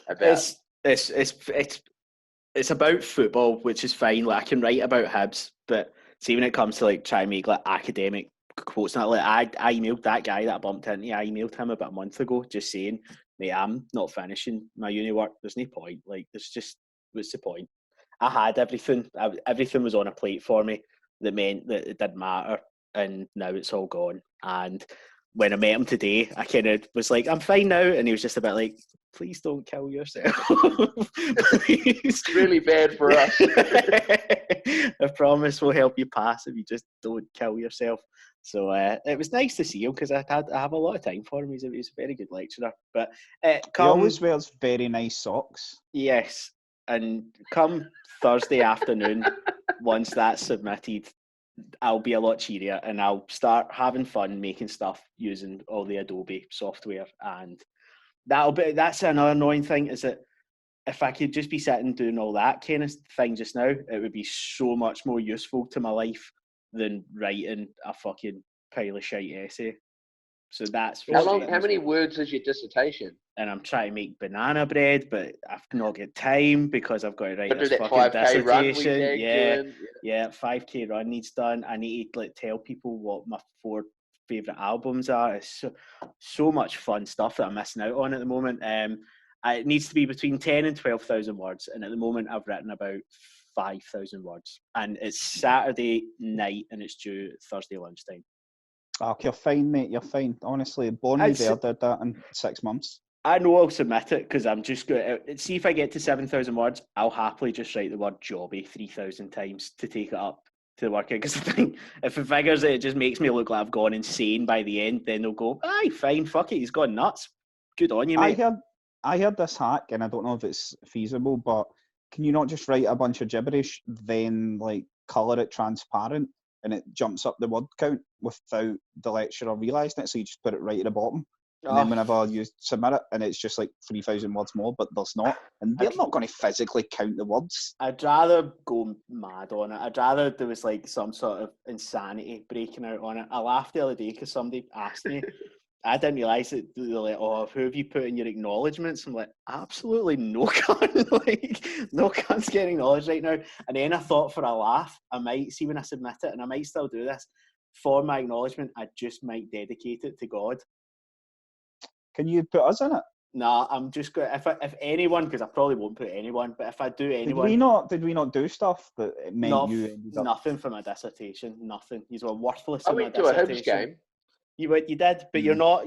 [SPEAKER 2] about.
[SPEAKER 3] It's about football, which is fine. Like, I can write about Hibs, but see, when it comes to like try and make like academic quotes, not like I emailed that guy that I bumped into. I emailed him about a month ago, just saying, mate, I'm not finishing my uni work. There's no point. Like, what's the point? I had everything. Everything was on a plate for me that meant that it didn't matter, and now it's all gone. And when I met him today, I kind of was like, I'm fine now. And he was just a bit like, please don't kill yourself.
[SPEAKER 2] It's really bad for us.
[SPEAKER 3] I promise we'll help you pass if you just don't kill yourself. So it was nice to see him because I have a lot of time for him. He's a very good lecturer. But
[SPEAKER 1] he always wears very nice socks.
[SPEAKER 3] Yes. And come Thursday afternoon, once that's submitted, I'll be a lot cheerier and I'll start having fun making stuff using all the Adobe software. And that's another annoying thing, is that if I could just be sitting doing all that kind of thing just now, it would be so much more useful to my life than writing a fucking pile of shite essay. So that's
[SPEAKER 2] how many words is your dissertation?
[SPEAKER 3] And I'm trying to make banana bread, but I've not got time because I've got to write this fucking
[SPEAKER 2] 5K
[SPEAKER 3] dissertation. Yeah, 5K run needs done. I need to tell people what my 4 favourite albums are. It's so much fun stuff that I'm missing out on at the moment. It needs to be between 10 and 12,000 words, and at the moment I've written about 5,000 words. And it's Saturday night and it's due Thursday lunchtime.
[SPEAKER 1] Oh, you're fine, mate. You're fine. Honestly, Bon Iver did that in 6 months.
[SPEAKER 3] I know I'll submit it because I'm just going to see if I get to 7,000 words. I'll happily just write the word jobby 3,000 times to take it up to the workout. Because I think if it figures it just makes me look like I've gone insane by the end, then they'll go, aye, fine, fuck it, he's gone nuts. Good on you, mate.
[SPEAKER 1] I heard this hack, and I don't know if it's feasible, but can you not just write a bunch of gibberish, then like colour it transparent, and it jumps up the word count without the lecturer realising it? So you just put it right at the bottom. And then whenever you submit it, and it's just like 3,000 words more, but there's not. And they're not going to physically count the words.
[SPEAKER 3] I'd rather go mad on it. I'd rather there was like some sort of insanity breaking out on it. I laughed the other day because somebody asked me. I didn't realise that they're like, oh, who have you put in your acknowledgements? I'm like, absolutely no cunt. Like, no cunt's getting acknowledged right now. And then I thought, for a laugh, I might see when I submit it, and I might still do this. For my acknowledgement, I just might dedicate it to God.
[SPEAKER 1] Can you put us in it?
[SPEAKER 3] Nah, I'm just going. If anyone, because I probably won't put anyone, but if I do
[SPEAKER 1] Did
[SPEAKER 3] anyone,
[SPEAKER 1] we not do stuff that it meant you ended up?
[SPEAKER 3] nothing for my dissertation. Nothing. You were worthless
[SPEAKER 2] I
[SPEAKER 3] in my
[SPEAKER 2] went to a Hibs
[SPEAKER 3] dissertation.
[SPEAKER 2] game.
[SPEAKER 3] You did, but you're not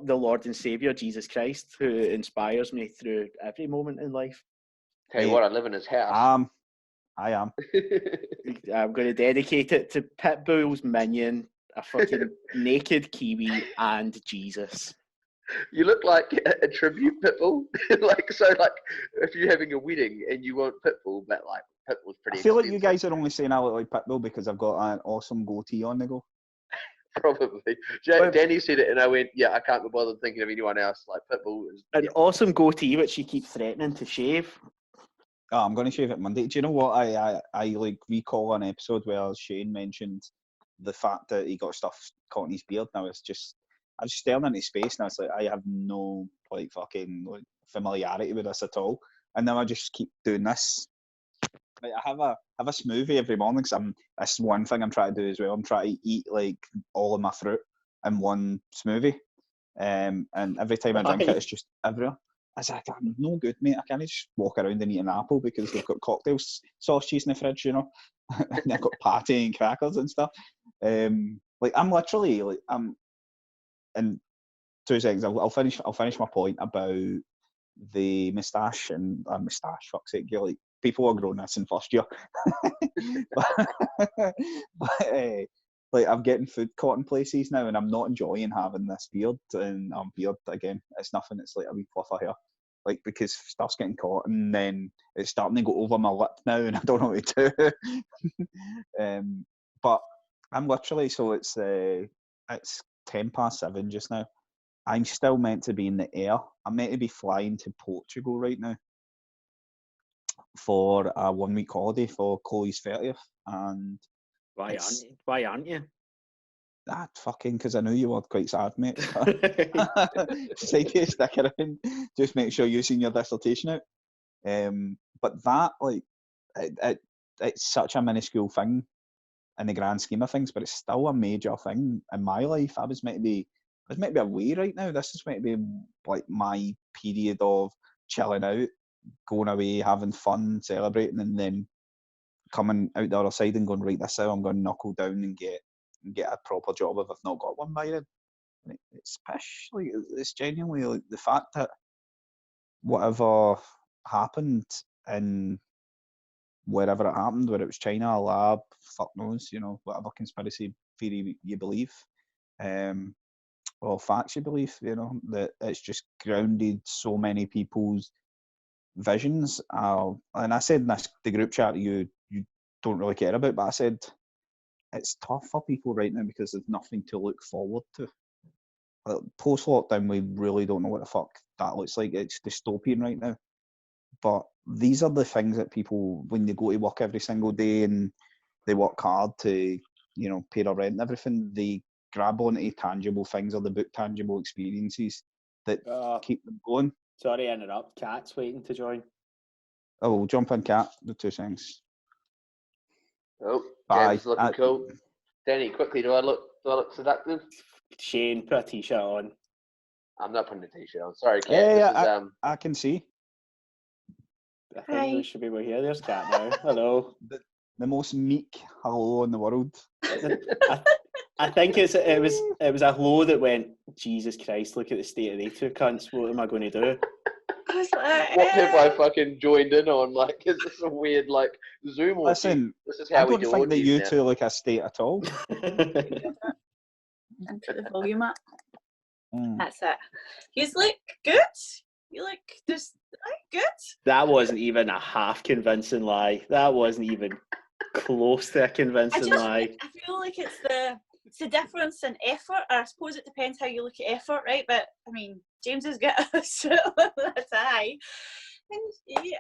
[SPEAKER 3] the Lord and Savior Jesus Christ who inspires me through every moment in life.
[SPEAKER 2] Tell you what, I live in his house.
[SPEAKER 1] I am.
[SPEAKER 3] I'm going to dedicate it to Pitbull's minion, a fucking naked Kiwi, and Jesus.
[SPEAKER 2] You look like a tribute Pitbull. like if you're having a wedding and you want Pitbull, but like Pitbull's pretty
[SPEAKER 1] I feel like
[SPEAKER 2] expensive.
[SPEAKER 1] you guys are only saying I look like Pitbull because I've got an awesome goatee on the go.
[SPEAKER 2] Probably. Danny said it and I went, yeah, I can't be bothered thinking of anyone else. Like Pitbull is
[SPEAKER 3] an awesome goatee, which you keep threatening to shave.
[SPEAKER 1] Oh, I'm going to shave it Monday. Do you know what? I like recall an episode where Shane mentioned the fact that he got stuff caught in his beard. Now I was just staring into space, and I was like, I have no like fucking like familiarity with this at all. And now I just keep doing this. Like, I have a smoothie every morning. Cause that's one thing I'm trying to do as well. I'm trying to eat like all of my fruit in one smoothie. And every time I drink it, it's just everywhere. I was like, I'm no good, mate. I can't just walk around and eat an apple because they've got cocktail sausages in the fridge, you know. And they've got patty and crackers and stuff. Like I'm literally like I'm in 2 seconds. I'll finish my point about the moustache and moustache. Fuck's sake, you're like people are growing this in first year. but like I'm getting food caught in places now, and I'm not enjoying having this beard. And beard again, it's nothing. It's like a wee fluff of hair, like because stuff's getting caught, and then it's starting to go over my lip now, and I don't know what to do. But I'm literally it's 7:10 just now. I'm still meant to be in the air. I'm meant to be flying to Portugal right now for a 1 week holiday for Chloe's 30th, and
[SPEAKER 3] Why aren't you?
[SPEAKER 1] Fucking because I knew you were quite sad, mate. Decided to stick around, just make sure you've seen your dissertation out. But that, like, it's such a minuscule thing in the grand scheme of things, but it's still a major thing in my life. I was meant to be away right now. This is meant to be like my period of chilling out, going away, having fun, celebrating, and then coming out the other side and going, right, this is how I'm going to knuckle down and get a proper job if I've not got one by then. It's pish. Like, it's genuinely like the fact that whatever happened in wherever it happened, whether it was China, a lab, fuck knows, you know, whatever conspiracy theory you believe, or facts you believe, you know, that it's just grounded so many people's visions. And I said in the group chat you don't really care about, but I said it's tough for people right now because there's nothing to look forward to. Post lockdown, we really don't know what the fuck that looks like. It's dystopian right now. But these are the things that people, when they go to work every single day and they work hard to, you know, pay their rent and everything, they grab onto tangible things or the book tangible experiences that keep them going.
[SPEAKER 3] Sorry to interrupt. Cat's waiting to join.
[SPEAKER 1] Oh, we'll jump in, Cat. The 2 things.
[SPEAKER 2] Oh,
[SPEAKER 1] Bye.
[SPEAKER 2] James looking cool. Danny, quickly, do I look seductive?
[SPEAKER 3] Shane, put a t-shirt on.
[SPEAKER 2] I'm not putting a t-shirt on. Sorry, Cat.
[SPEAKER 1] Hey, I can see.
[SPEAKER 3] I think we should be able to hear. There's Cat now. Hello.
[SPEAKER 1] The most meek hello in the world.
[SPEAKER 3] I think it was a hello that went, Jesus Christ, look at the state of they two cunts. What am I going to do?
[SPEAKER 4] I was like,
[SPEAKER 2] what have I fucking joined in on? Like, is this a weird like Zoom or
[SPEAKER 1] listen?
[SPEAKER 2] This is how
[SPEAKER 1] I don't think that you two look a state at all.
[SPEAKER 4] and put the volume up.
[SPEAKER 1] Mm.
[SPEAKER 4] That's it. You look good. You look just good.
[SPEAKER 3] That wasn't even a half convincing lie. That wasn't even close to a convincing lie.
[SPEAKER 4] I feel like it's the difference in effort. I suppose it depends how you look at effort, right? But I mean, James has got a suit with a tie, and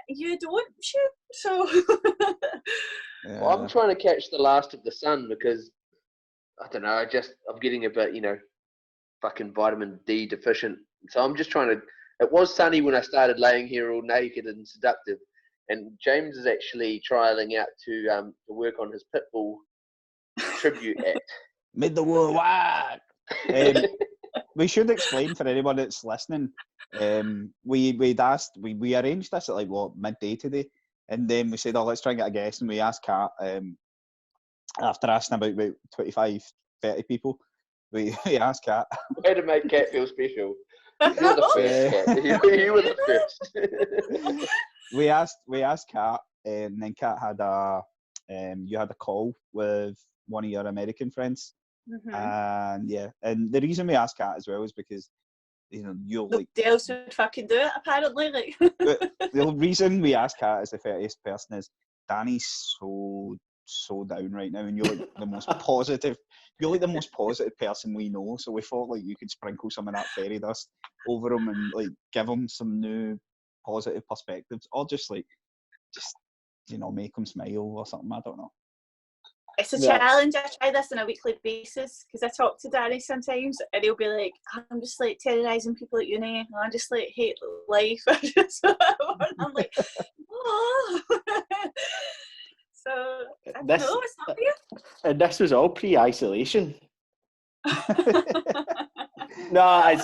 [SPEAKER 4] you don't shoot. So
[SPEAKER 2] well, I'm trying to catch the last of the sun because I don't know. I'm getting a bit, fucking vitamin D deficient. So I'm just trying to. It was sunny when I started laying here all naked and seductive, and James is actually trialing out to work on his Pitbull tribute act.
[SPEAKER 1] Made the world wide. we should explain for anyone that's listening. We arranged this at like midday today, and then we said, "Oh, let's try and get a guest," and we asked Kat. After asking about 25, 30 people, we asked Kat.
[SPEAKER 2] Way to make Kat feel special. You were the first, Kat. You were the first.
[SPEAKER 1] we asked Kat, and then Kat had you had a call with one of your American friends. And the reason we asked Kat as well is because you're like
[SPEAKER 4] nobody else would fucking do it apparently. Like
[SPEAKER 1] the reason we asked Kat as the 30th person is Danny's so down right now, and you're like the most positive. You're like the most positive person we know. So we thought like you could sprinkle some of that fairy dust over him and like give him some new positive perspectives, or just make him smile or something. I don't know.
[SPEAKER 4] It's a challenge. I try this on a weekly basis because I talk to Danny sometimes, and he'll be like, "I'm just like terrorising people at uni. And I just like hate life." And I'm like, "Oh." So I don't know. It's not weird.
[SPEAKER 3] And this was all pre-isolation. No,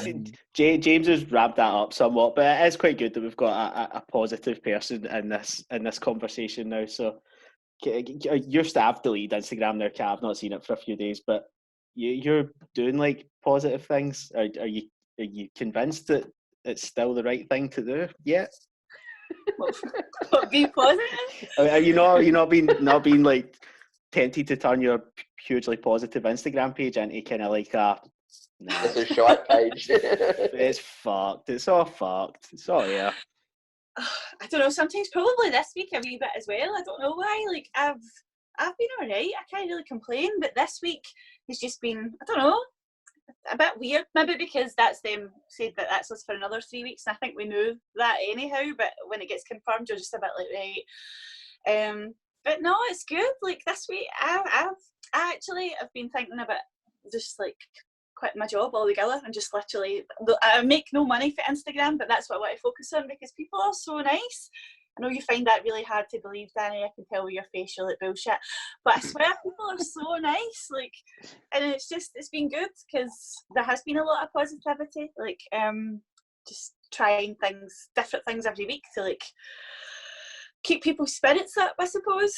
[SPEAKER 3] James has wrapped that up somewhat, but it is quite good that we've got a positive person in this conversation now. So you're staff delete Instagram there, Kat. I've not seen it for a few days, but you're doing like positive things. Are you convinced that it's still the right thing to do yet?
[SPEAKER 4] Be positive.
[SPEAKER 3] Are you not being like tempted to turn your hugely positive Instagram page into kind of like
[SPEAKER 2] it's a shite page?
[SPEAKER 3] It's fucked. It's all fucked. It's all
[SPEAKER 4] I don't know. Sometimes probably this week a wee bit as well. I don't know why. Like I've been alright. I can't really complain. But this week has just been, I don't know, a bit weird. Maybe because that's them said that that's us for another 3 weeks. And I think we knew that anyhow. But when it gets confirmed, you're just a bit like right. But no, it's good. Like this week, I actually have been thinking about just like quitting my job altogether and just literally, I make no money for Instagram, but that's what I want to focus on because people are so nice. I know you find that really hard to believe, Danny. I can tell with your face you're like bullshit, but I swear people are so nice. Like, and it's been good because there has been a lot of positivity. Like, just trying different things every week to like keep people's spirits up, I suppose.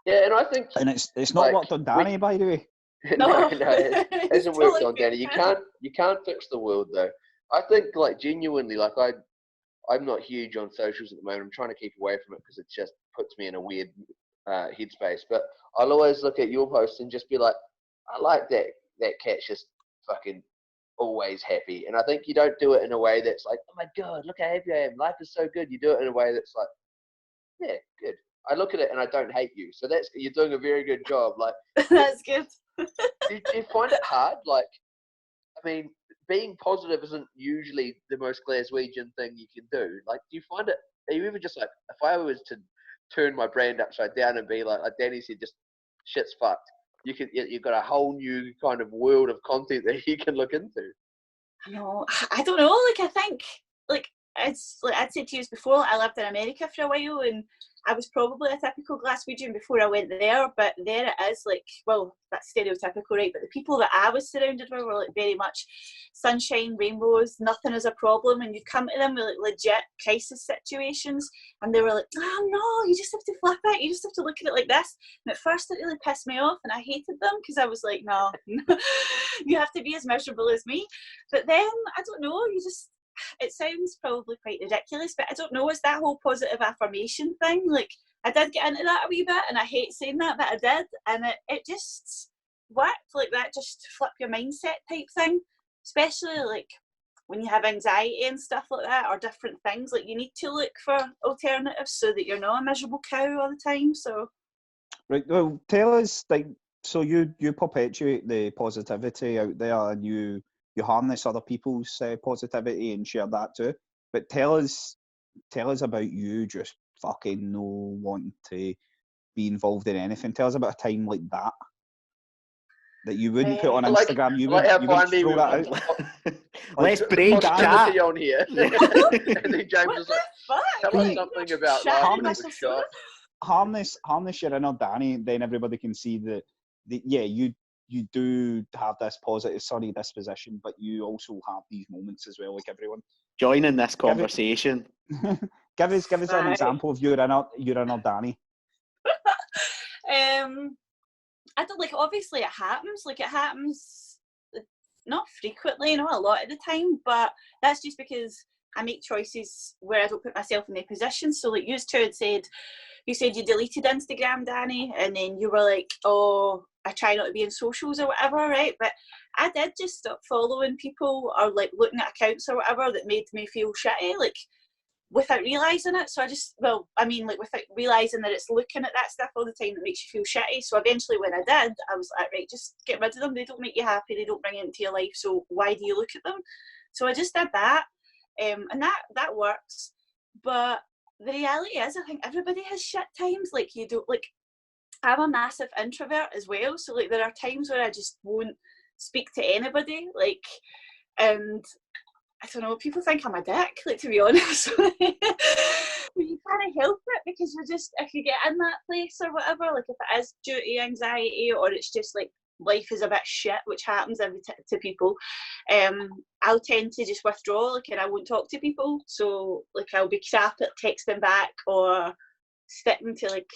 [SPEAKER 2] Yeah, and I think,
[SPEAKER 1] and it's not worked on Danny, by the way.
[SPEAKER 2] No, it hasn't worked on Danny. You can't fix the world though. I think like genuinely, like I'm not huge on socials at the moment. I'm trying to keep away from it because it just puts me in a weird headspace. But I'll always look at your posts and just be like, I like that cat's just fucking always happy. And I think you don't do it in a way that's like, oh my god, look how happy I am. Life is so good. You do it in a way that's like, yeah, good. I look at it and I don't hate you. So you're doing a very good job. Like
[SPEAKER 4] that's good.
[SPEAKER 2] do you find it hard? Like, I mean, being positive isn't usually the most Glaswegian thing you can do. Like, do you find it? Are you ever just like, if I was to turn my brand upside down and be like Danny said, just shit's fucked. You've got a whole new kind of world of content that you can look into.
[SPEAKER 4] No, I don't know. Like, I think, like I'd said to you before, I lived in America for a while, and I was probably a typical Glaswegian before I went there, but there it is, like, well, that's stereotypical, right? But the people that I was surrounded with were like very much sunshine, rainbows, nothing is a problem, and you'd come to them with like legit crisis situations, and they were like, oh no, you just have to flip it, you just have to look at it like this. And at first it really pissed me off, and I hated them because I was like, no, you have to be as miserable as me. But then, I don't know, it sounds probably quite ridiculous, but I don't know, it's that whole positive affirmation thing. Like, I did get into that a wee bit, and I hate saying that, but I did, and it just worked. Like, that just flip your mindset type thing, especially like when you have anxiety and stuff like that, or different things. Like, you need to look for alternatives so that you're not a miserable cow all the time. So
[SPEAKER 1] right, well, tell us, like, so you perpetuate the positivity out there, and you harness other people's positivity and share that too. But tell us about you just fucking no wanting to be involved in anything. Tell us about a time like that you wouldn't put on Instagram. You wouldn't throw that out.
[SPEAKER 3] Let's break chat
[SPEAKER 2] on here. And then James was like, tell us something about
[SPEAKER 1] harness your inner Danny, then everybody can see that. you do have this positive, sunny disposition, but you also have these moments as well, like everyone.
[SPEAKER 3] Join in this
[SPEAKER 1] Give it-
[SPEAKER 3] conversation.
[SPEAKER 1] give us an
[SPEAKER 4] Right.
[SPEAKER 1] example of your inner Danny.
[SPEAKER 4] I don't like. Obviously, it happens. Like it happens, not frequently, not a lot of the time, but that's just because I make choices where I don't put myself in their position. So, like you two had said, you said you deleted Instagram, Danny, and then you were like, "Oh, I try not to be in socials or whatever," right? But I did just stop following people or like looking at accounts or whatever that made me feel shitty, like without realising it. So like without realising that it's looking at that stuff all the time that makes you feel shitty. So eventually when I did, I was like, right, just get rid of them. They don't make you happy. They don't bring you into your life. So why do you look at them? So I just did that. And that works. But the reality is, I think everybody has shit times. Like you don't, like, I'm a massive introvert as well. So like there are times where I just won't speak to anybody. Like, and I don't know, people think I'm a dick, like, to be honest. But you can't help it because you're just, if you get in that place or whatever, like if it is due to anxiety or it's just like life is a bit shit, which happens to people, I'll tend to just withdraw, like, and I won't talk to people. So like I'll be crap at texting back or sticking to like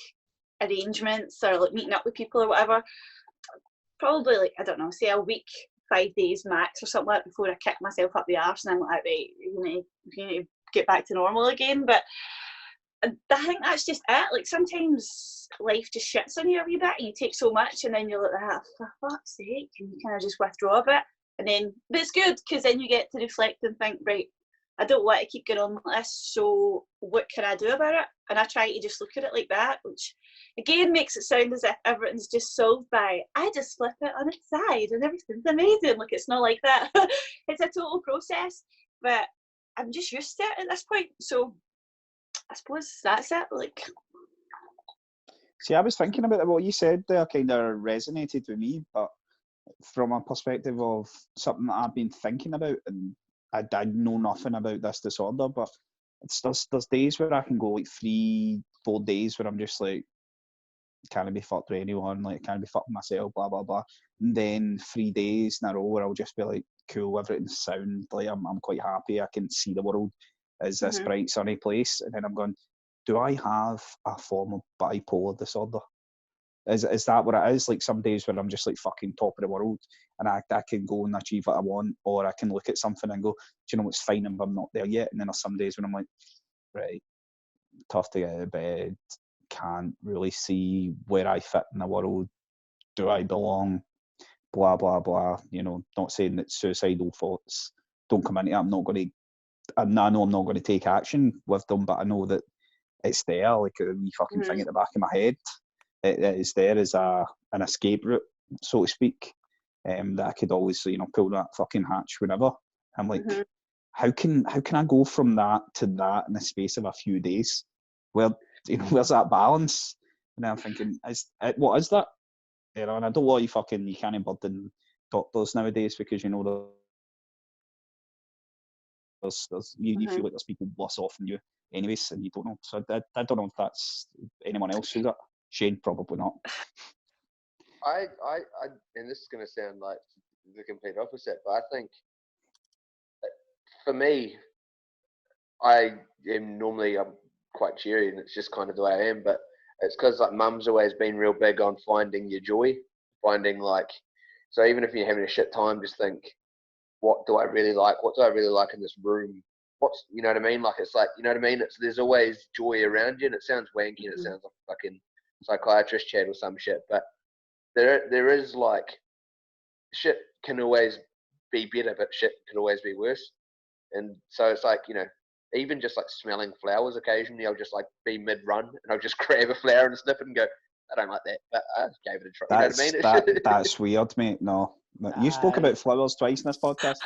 [SPEAKER 4] arrangements or like meeting up with people or whatever. Probably like, I don't know, say a week, 5 days max or something like that before I kick myself up the arse and I'm like, right, you need to get back to normal again. But I think that's just it. Like sometimes life just shits on you a wee bit and you take so much and then you're like, ah, for fuck's sake, and you kind of just withdraw a bit. And then, but it's good because then you get to reflect and think, right, I don't want to keep going on like this, so what can I do about it? And I try to just look at it like that, which again makes it sound as if everything's just solved by, I just flip it on its side and everything's amazing. Like, it's not like that. It's a total process, but I'm just used to it at this point. So I suppose that's it. Like,
[SPEAKER 1] See, I was thinking about what you said there, kind of resonated with me, but from a perspective of something that I've been thinking about, and I know nothing about this disorder, but there's days where I can go like 3-4 days where I'm just like, can't be fucked with anyone, like can't be fucking myself, blah blah blah. And then 3 days in a row where I'll just be like, cool, everything's sound, like I'm quite happy, I can see the world as this bright sunny place. And then I'm going, do I have a form of bipolar disorder? Is that what it is? Like some days when I'm just like fucking top of the world and I can go and achieve what I want, or I can look at something and go, do you know what's fine if I'm not there yet? And then there's some days when I'm like, right, tough to get out of bed, can't really see where I fit in the world, do I belong, blah blah blah. You know, not saying that suicidal thoughts don't come into it. I know I'm not going to take action with them, but I know that it's there, like a wee fucking thing at the back of my head. It is there as an escape route, so to speak, that I could always, you know, pull that fucking hatch whenever. I'm like, how can I go from that to that in the space of a few days? Where, you know, where's that balance? And I'm thinking, what is that? You know, and I don't want you can't burden doctors nowadays because, you know, you feel like there's people worse off than you anyways, and you don't know. So I don't know if that's anyone else who's that. Shane, probably not.
[SPEAKER 2] I and this is going to sound like the complete opposite, but I think for me, I'm quite cheery, and it's just kind of the way I am. But it's because like mum's always been real big on finding your joy, finding like. So even if you're having a shit time, just think, what do I really like? What do I really like in this room? You know what I mean? Like, it's like, you know what I mean? There's always joy around you, and it sounds wanky, and it sounds like a fucking psychiatrist chat or some shit, but there is like, shit can always be better, but shit can always be worse. And so it's like, you know, even just like smelling flowers occasionally, I'll just like be mid-run and I'll just grab a flower and sniff it and go, I don't like that, but I gave it a try. You know what I mean?
[SPEAKER 1] That's weird, mate. No. You spoke about flowers twice in this podcast.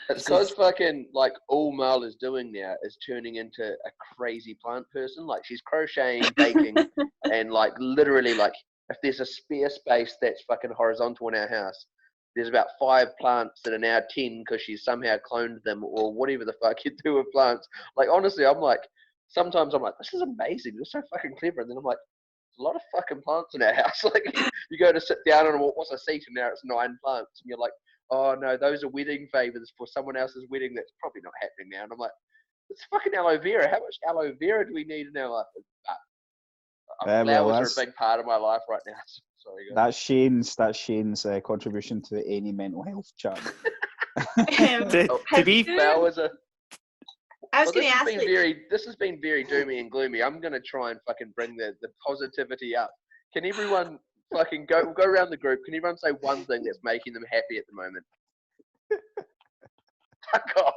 [SPEAKER 2] It's because fucking like all Mal is doing now is turning into a crazy plant person. Like she's crocheting, baking, and like literally like if there's a spare space that's fucking horizontal in our house, there's about 5 plants that are now 10 because she's somehow cloned them or whatever the fuck you do with plants. Like honestly, I'm like, sometimes I'm like, this is amazing. This is so fucking clever. And then I'm like, a lot of fucking plants in our house. Like, you go to sit down on what's a seat, and now it's 9 plants, and you're like, oh no, those are wedding favors for someone else's wedding that's probably not happening now. And I'm like, it's fucking aloe vera. How much aloe vera do we need in our life? Flowers are a big part of my life right now. Sorry, guys.
[SPEAKER 1] That's Shane's contribution to any mental health chat.
[SPEAKER 3] To be
[SPEAKER 2] flowers are.
[SPEAKER 4] I was going to ask.
[SPEAKER 2] This has been very doomy and gloomy. I'm going to try and fucking bring the positivity up. Can everyone fucking go around the group? Can everyone say one thing that's making them happy at the moment? Fuck off.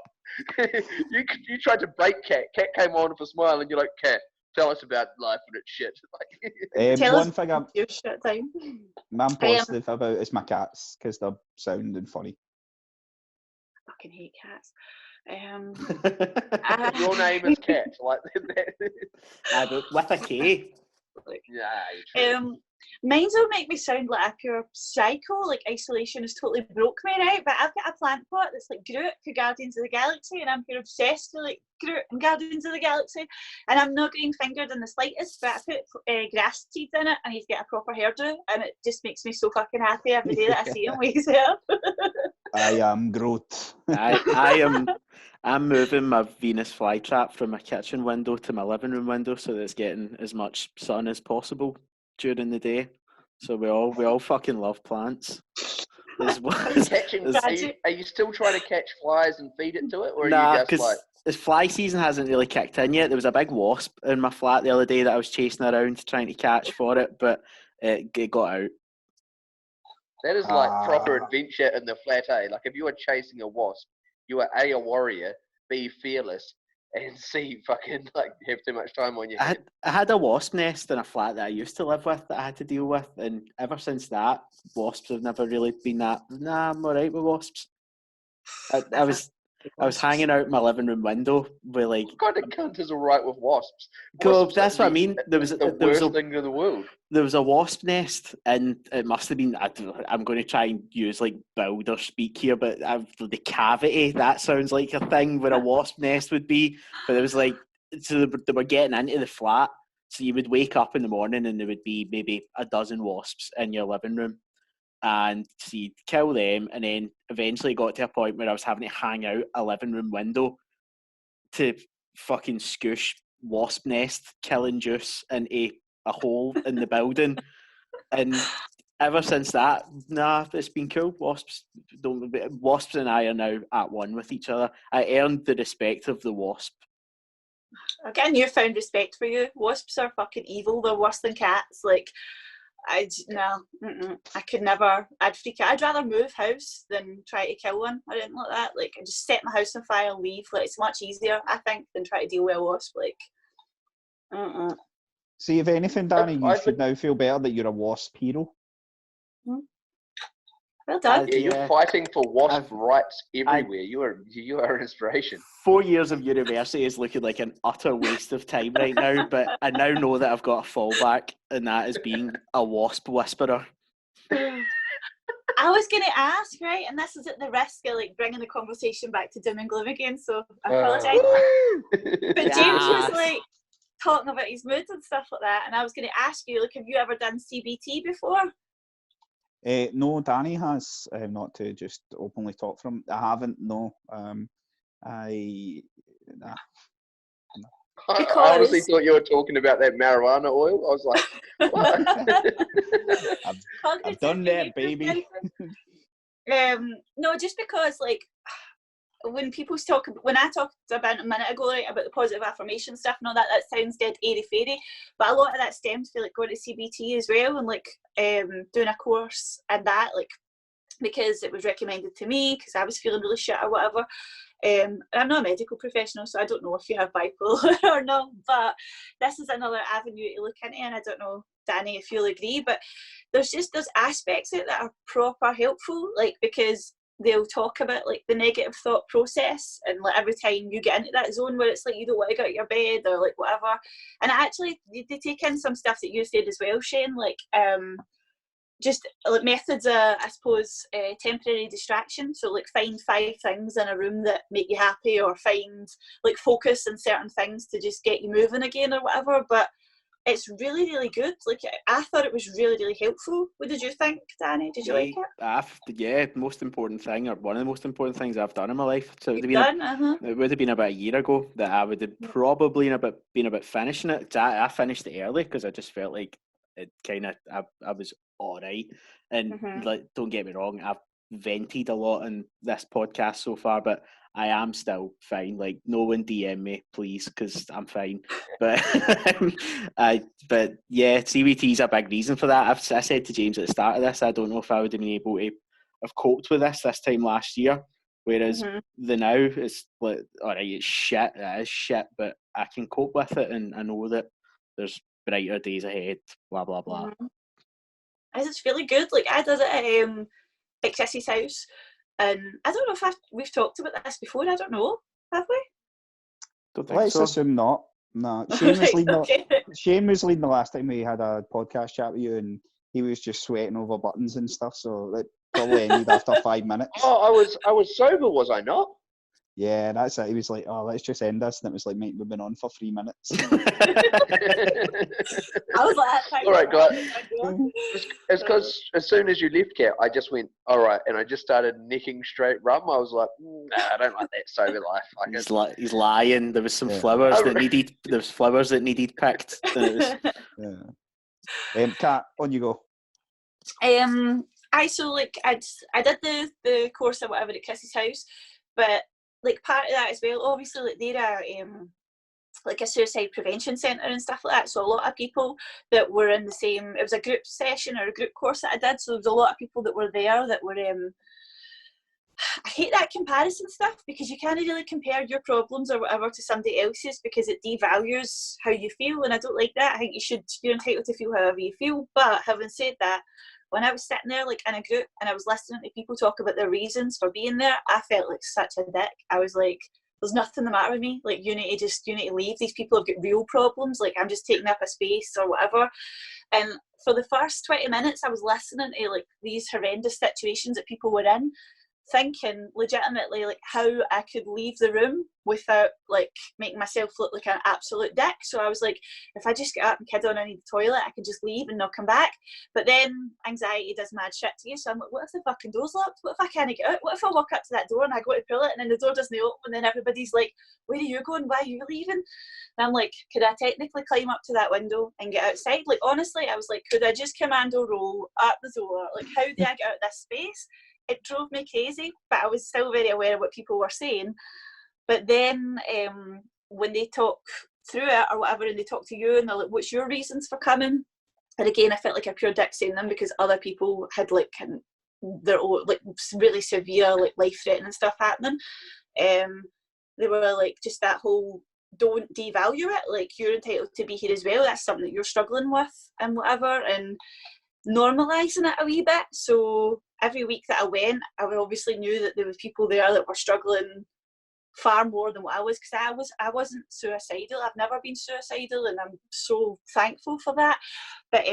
[SPEAKER 2] you tried to break Cat. Cat came on with a smile, and you're like, Cat, tell us about life and its shit.
[SPEAKER 1] One thing I'm
[SPEAKER 4] I'm
[SPEAKER 1] positive about is my cats, because they're sound and funny.
[SPEAKER 4] I fucking hate cats.
[SPEAKER 2] Your name is Cat, like
[SPEAKER 3] with a K.
[SPEAKER 2] Yeah.
[SPEAKER 4] Mine's will make me sound like a pure psycho, like isolation has totally broke me, right? But I've got a plant pot that's like Groot for Guardians of the Galaxy, and I'm pure obsessed with like Groot and Guardians of the Galaxy, and I'm not getting fingered in the slightest, but I put grass seeds in it, and he's got a proper hairdo, and it just makes me so fucking happy every day that I see him with his hair.
[SPEAKER 1] I am Groot.
[SPEAKER 3] I'm moving my Venus flytrap from my kitchen window to my living room window so that it's getting as much sun as possible during the day. So we all fucking love plants.
[SPEAKER 2] Are you still trying to catch flies and feed it to it, or
[SPEAKER 3] nah,
[SPEAKER 2] are you just like?
[SPEAKER 3] The fly season hasn't really kicked in yet. There was a big wasp in my flat the other day that I was chasing around trying to catch for it, but it got out.
[SPEAKER 2] That is like proper adventure in the flat, eh? Like, if you were chasing a wasp, you are A, a warrior, B, fearless, and C, fucking like have too much time on your hands.
[SPEAKER 3] I had a wasp nest in a flat that I used to live with that I had to deal with, and ever since that, wasps have never really been that. Nah, I'm alright with wasps. I was hanging out my living room window with like.
[SPEAKER 2] What kind of cunt is alright with wasps?
[SPEAKER 3] That's what I mean. There was
[SPEAKER 2] the worst thing in the world.
[SPEAKER 3] There was a wasp nest, and it must have been. I'm going to try and use like builder speak here, but the cavity, that sounds like a thing where a wasp nest would be. But it was like, so they were getting into the flat, so you would wake up in the morning and there would be maybe a dozen wasps in your living room. And so you'd kill them, and then eventually got to a point where I was having to hang out a living room window to fucking scoosh wasp nest killing juice into a hole in the building. And ever since that, nah, it's been cool. Wasps and I are now at one with each other. I earned the respect of the wasp.
[SPEAKER 4] I've got a newfound respect for you. Wasps are fucking evil. They're worse than cats. Like, I could never. I'd freak out. I'd rather move house than try to kill one. I didn't like that. Like, I just set my house on fire and leave. Like, it's much easier, I think, than try to deal with a wasp. Like,
[SPEAKER 1] See, if anything, Danny, you should now feel better that you're a wasp hero.
[SPEAKER 4] Well done.
[SPEAKER 2] Yeah, you're fighting for wasp rights everywhere. You are an inspiration.
[SPEAKER 3] 4 years of university is looking like an utter waste of time right now, but I now know that I've got a fallback, and that is being a wasp whisperer.
[SPEAKER 4] I was going to ask, right, and this is at the risk of like bringing the conversation back to doom and gloom again, so I apologise. But James was like talking about his moods and stuff like that, and I was going to ask you, like, have you ever done CBT before?
[SPEAKER 1] No, Danny has, not to just openly talk from him. I haven't, no. I
[SPEAKER 2] honestly thought you were talking about that marijuana oil. I was like, what?
[SPEAKER 1] I've done that, baby.
[SPEAKER 4] No, just because, like, when I talked about a minute ago, right, about the positive affirmation stuff and all that, that sounds dead airy-fairy, but a lot of that stems from like going to CBT as well, and like doing a course and that, like, because it was recommended to me because I was feeling really shit or whatever. I'm not a medical professional, so I don't know if you have bipolar or not, but this is another avenue to look into, and I don't know, Danny, if you'll agree, but there's aspects of it that are proper helpful, like, because they'll talk about like the negative thought process, and like every time you get into that zone where it's like you don't want to get out of your bed or like whatever, and actually they take in some stuff that you said as well, Shane, like just like methods of, I suppose, temporary distraction. So like find 5 things in a room that make you happy, or find like focus on certain things to just get you moving again or whatever. But it's really, really good. Like, I thought it was really, really helpful. What did you think, Danny? Did you like it?
[SPEAKER 3] Yeah, most important thing, or one of the most important things I've done in my life. So it
[SPEAKER 4] You've
[SPEAKER 3] would have been about a year ago that I would have probably been about finishing it. I finished it early because I just felt like it kind of I was all right. And like, don't get me wrong, I've vented a lot in this podcast so far, but I am still fine. Like, no one DM me, please, because I'm fine. But but yeah, CBT is a big reason for that. I said to James at the start of this, I don't know if I would have been able to have coped with this time last year. Whereas the now is like, all right, it's shit. It is shit, but I can cope with it, and I know that there's brighter days ahead. Blah blah blah.
[SPEAKER 4] It's really good. Like, I did it at Chrissy's house, and I don't know if we've talked about this before. I don't know. Have we?
[SPEAKER 3] Don't think
[SPEAKER 1] Let's
[SPEAKER 3] so.
[SPEAKER 1] assume not. No, Shane was leading.
[SPEAKER 4] Okay.
[SPEAKER 1] Shane was leading the last time we had a podcast chat with you, and he was just sweating over buttons and stuff. So it probably ended after 5 minutes.
[SPEAKER 2] Oh, I was sober, was I not?
[SPEAKER 1] Yeah, that's it. He was like, "Oh, let's just end this," and it was like, "Mate, we've been on for 3 minutes."
[SPEAKER 4] I was like,
[SPEAKER 2] all right, guys. It's because as soon as you left, Kat, I just went, all right, and I just started necking straight rum. I was like, nah, I don't like that sober life.
[SPEAKER 3] He's lying. There was some flowers that needed. There was flowers that needed picked. And it was...
[SPEAKER 1] Kat, on you go.
[SPEAKER 4] I did the course or whatever at Chrissy's house, but like part of that as well, obviously, like they're like a suicide prevention centre and stuff like that. So a lot of people that were in the same, it was a group session or a group course that I did. So there was a lot of people that were there that were, I hate that comparison stuff, because you can't really compare your problems or whatever to somebody else's, because it devalues how you feel. And I don't like that. I think you're entitled to feel however you feel. But having said that, when I was sitting there like in a group and I was listening to people talk about their reasons for being there, I felt like such a dick. I was like, there's nothing the matter with me. Like, you need to leave. These people have got real problems. Like, I'm just taking up a space or whatever. And for the first 20 minutes, I was listening to like these horrendous situations that people were in, thinking legitimately like how I could leave the room without like making myself look like an absolute dick. So I was like, if I just get up and kid on, I need the toilet, I could just leave and not come back. But then anxiety does mad shit to you. So I'm like, what if the fucking door's locked? What if I can't get out? What if I walk up to that door and I go to pull it and then the door doesn't open, and then everybody's like, where are you going? Why are you leaving? And I'm like, could I technically climb up to that window and get outside? Like, honestly, I was like, could I just commando roll up the door? Like, how do I get out of this space? It drove me crazy, but I was still very aware of what people were saying. But then when they talk through it or whatever, and they talk to you and they're like, what's your reasons for coming? And again, I felt like a pure dick saying them, because other people had like their own like really severe like life-threatening stuff happening. They were like, just that whole, don't devalue it, like you're entitled to be here as well, that's something that you're struggling with and whatever, and normalising it a wee bit. So every week that I went, I obviously knew that there was people there that were struggling far more than what I was, because I wasn't suicidal. I've never been suicidal, and I'm so thankful for that. But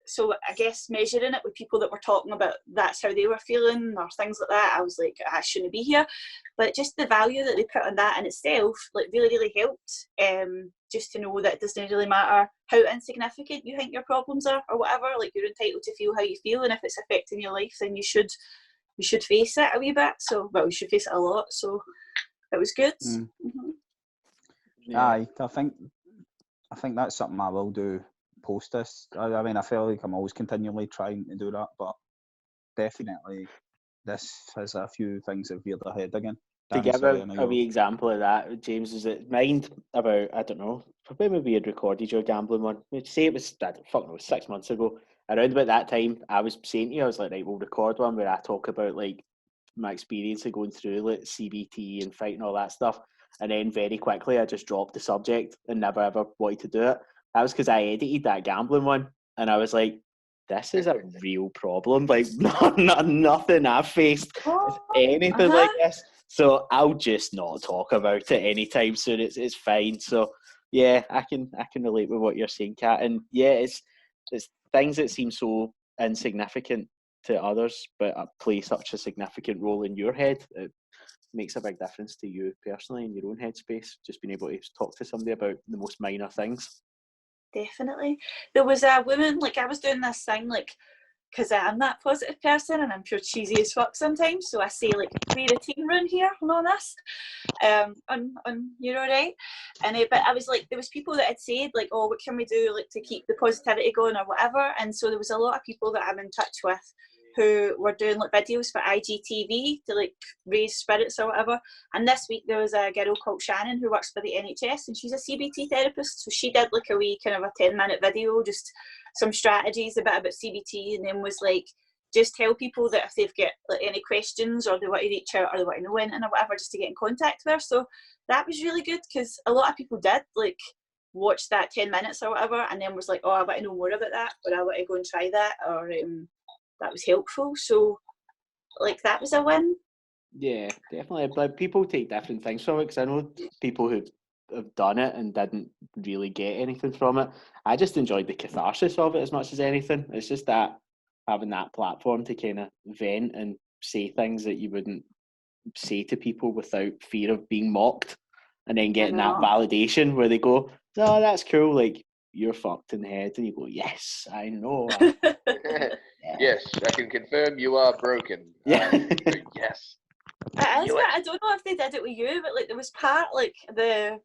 [SPEAKER 4] so I guess measuring it with people that were talking about that's how they were feeling or things like that, I was like, I shouldn't be here. But just the value that they put on that in itself, like really, really helped. Just to know that it doesn't really matter how insignificant you think your problems are or whatever, like you're entitled to feel how you feel, and if it's affecting your life, then you should face it a wee bit. So, well, you should face it a lot. So it was good.
[SPEAKER 3] Yeah.
[SPEAKER 1] Aye, I think that's something I will do post this. I mean, I feel like I'm always continually trying to do that, but definitely this has a few things that veered ahead again.
[SPEAKER 3] To give a wee example of that, James, is it mind about, I don't know, probably we had recorded your gambling one. We'd say it was, it was 6 months ago. Around about that time, I was saying to you, I was like, right, we'll record one where I talk about like my experience of going through like CBT and fighting all that stuff. And then very quickly, I just dropped the subject and never ever wanted to do it. That was because I edited that gambling one, and I was like, this is a real problem. Like, nothing I've faced is anything like this. So I'll just not talk about it anytime soon. It's fine. So yeah, I can relate with what you're saying, Kat. And yeah, it's things that seem so insignificant to others, but play such a significant role in your head. It makes a big difference to you personally in your own headspace. Just being able to talk to somebody about the most minor things.
[SPEAKER 4] definitely. There was a woman, like, I was doing this thing, like, because I am that positive person and I'm pure cheesy as fuck sometimes, so I say, like, we're a team round here and all this, on You're Alright. And but I was like, there was people that had said, like, oh, what can we do, like, to keep the positivity going or whatever, and so there was a lot of people that I'm in touch with who were doing, like, videos for IGTV to, like, raise spirits or whatever. And this week there was a girl called Shannon who works for the NHS, and she's a CBT therapist, so she did, like, a wee kind of a 10-minute video, just some strategies, a bit about CBT, and then was like, just tell people that if they've got, like, any questions or they want to reach out or they want to know anything or whatever, just to get in contact with her. So that was really good, because a lot of people did, like, watch that 10 minutes or whatever and then was like, oh, I want to know more about that, or I want to go and try that, or that was helpful. So, like, that was a win.
[SPEAKER 3] Yeah, definitely. But people take different things from it, because I know people who have done it and didn't really get anything from it. I just enjoyed the catharsis of it as much as anything. It's just that having that platform to kind of vent and say things that you wouldn't say to people without fear of being mocked, and then getting that validation where they go, oh, that's cool, like, you're fucked in the head, and you go, yes, I know.
[SPEAKER 2] Yes, I can confirm you are broken.
[SPEAKER 3] Yeah.
[SPEAKER 2] Yes.
[SPEAKER 4] I don't know if they did it with you, but, like, there was part, like, the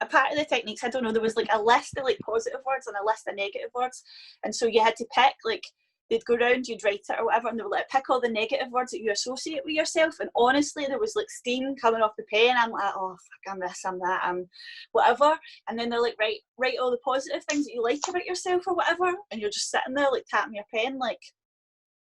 [SPEAKER 4] a part of the techniques, I don't know, there was, like, a list of, like, positive words and a list of negative words, and so you had to pick, like, they'd go round, you'd write it or whatever, and they were like, pick all the negative words that you associate with yourself. And honestly, there was, like, steam coming off the pen. I'm like, oh fuck, I'm this, I'm that, I'm whatever. And then they're like, write all the positive things that you like about yourself or whatever, and you're just sitting there, like, tapping your pen, like,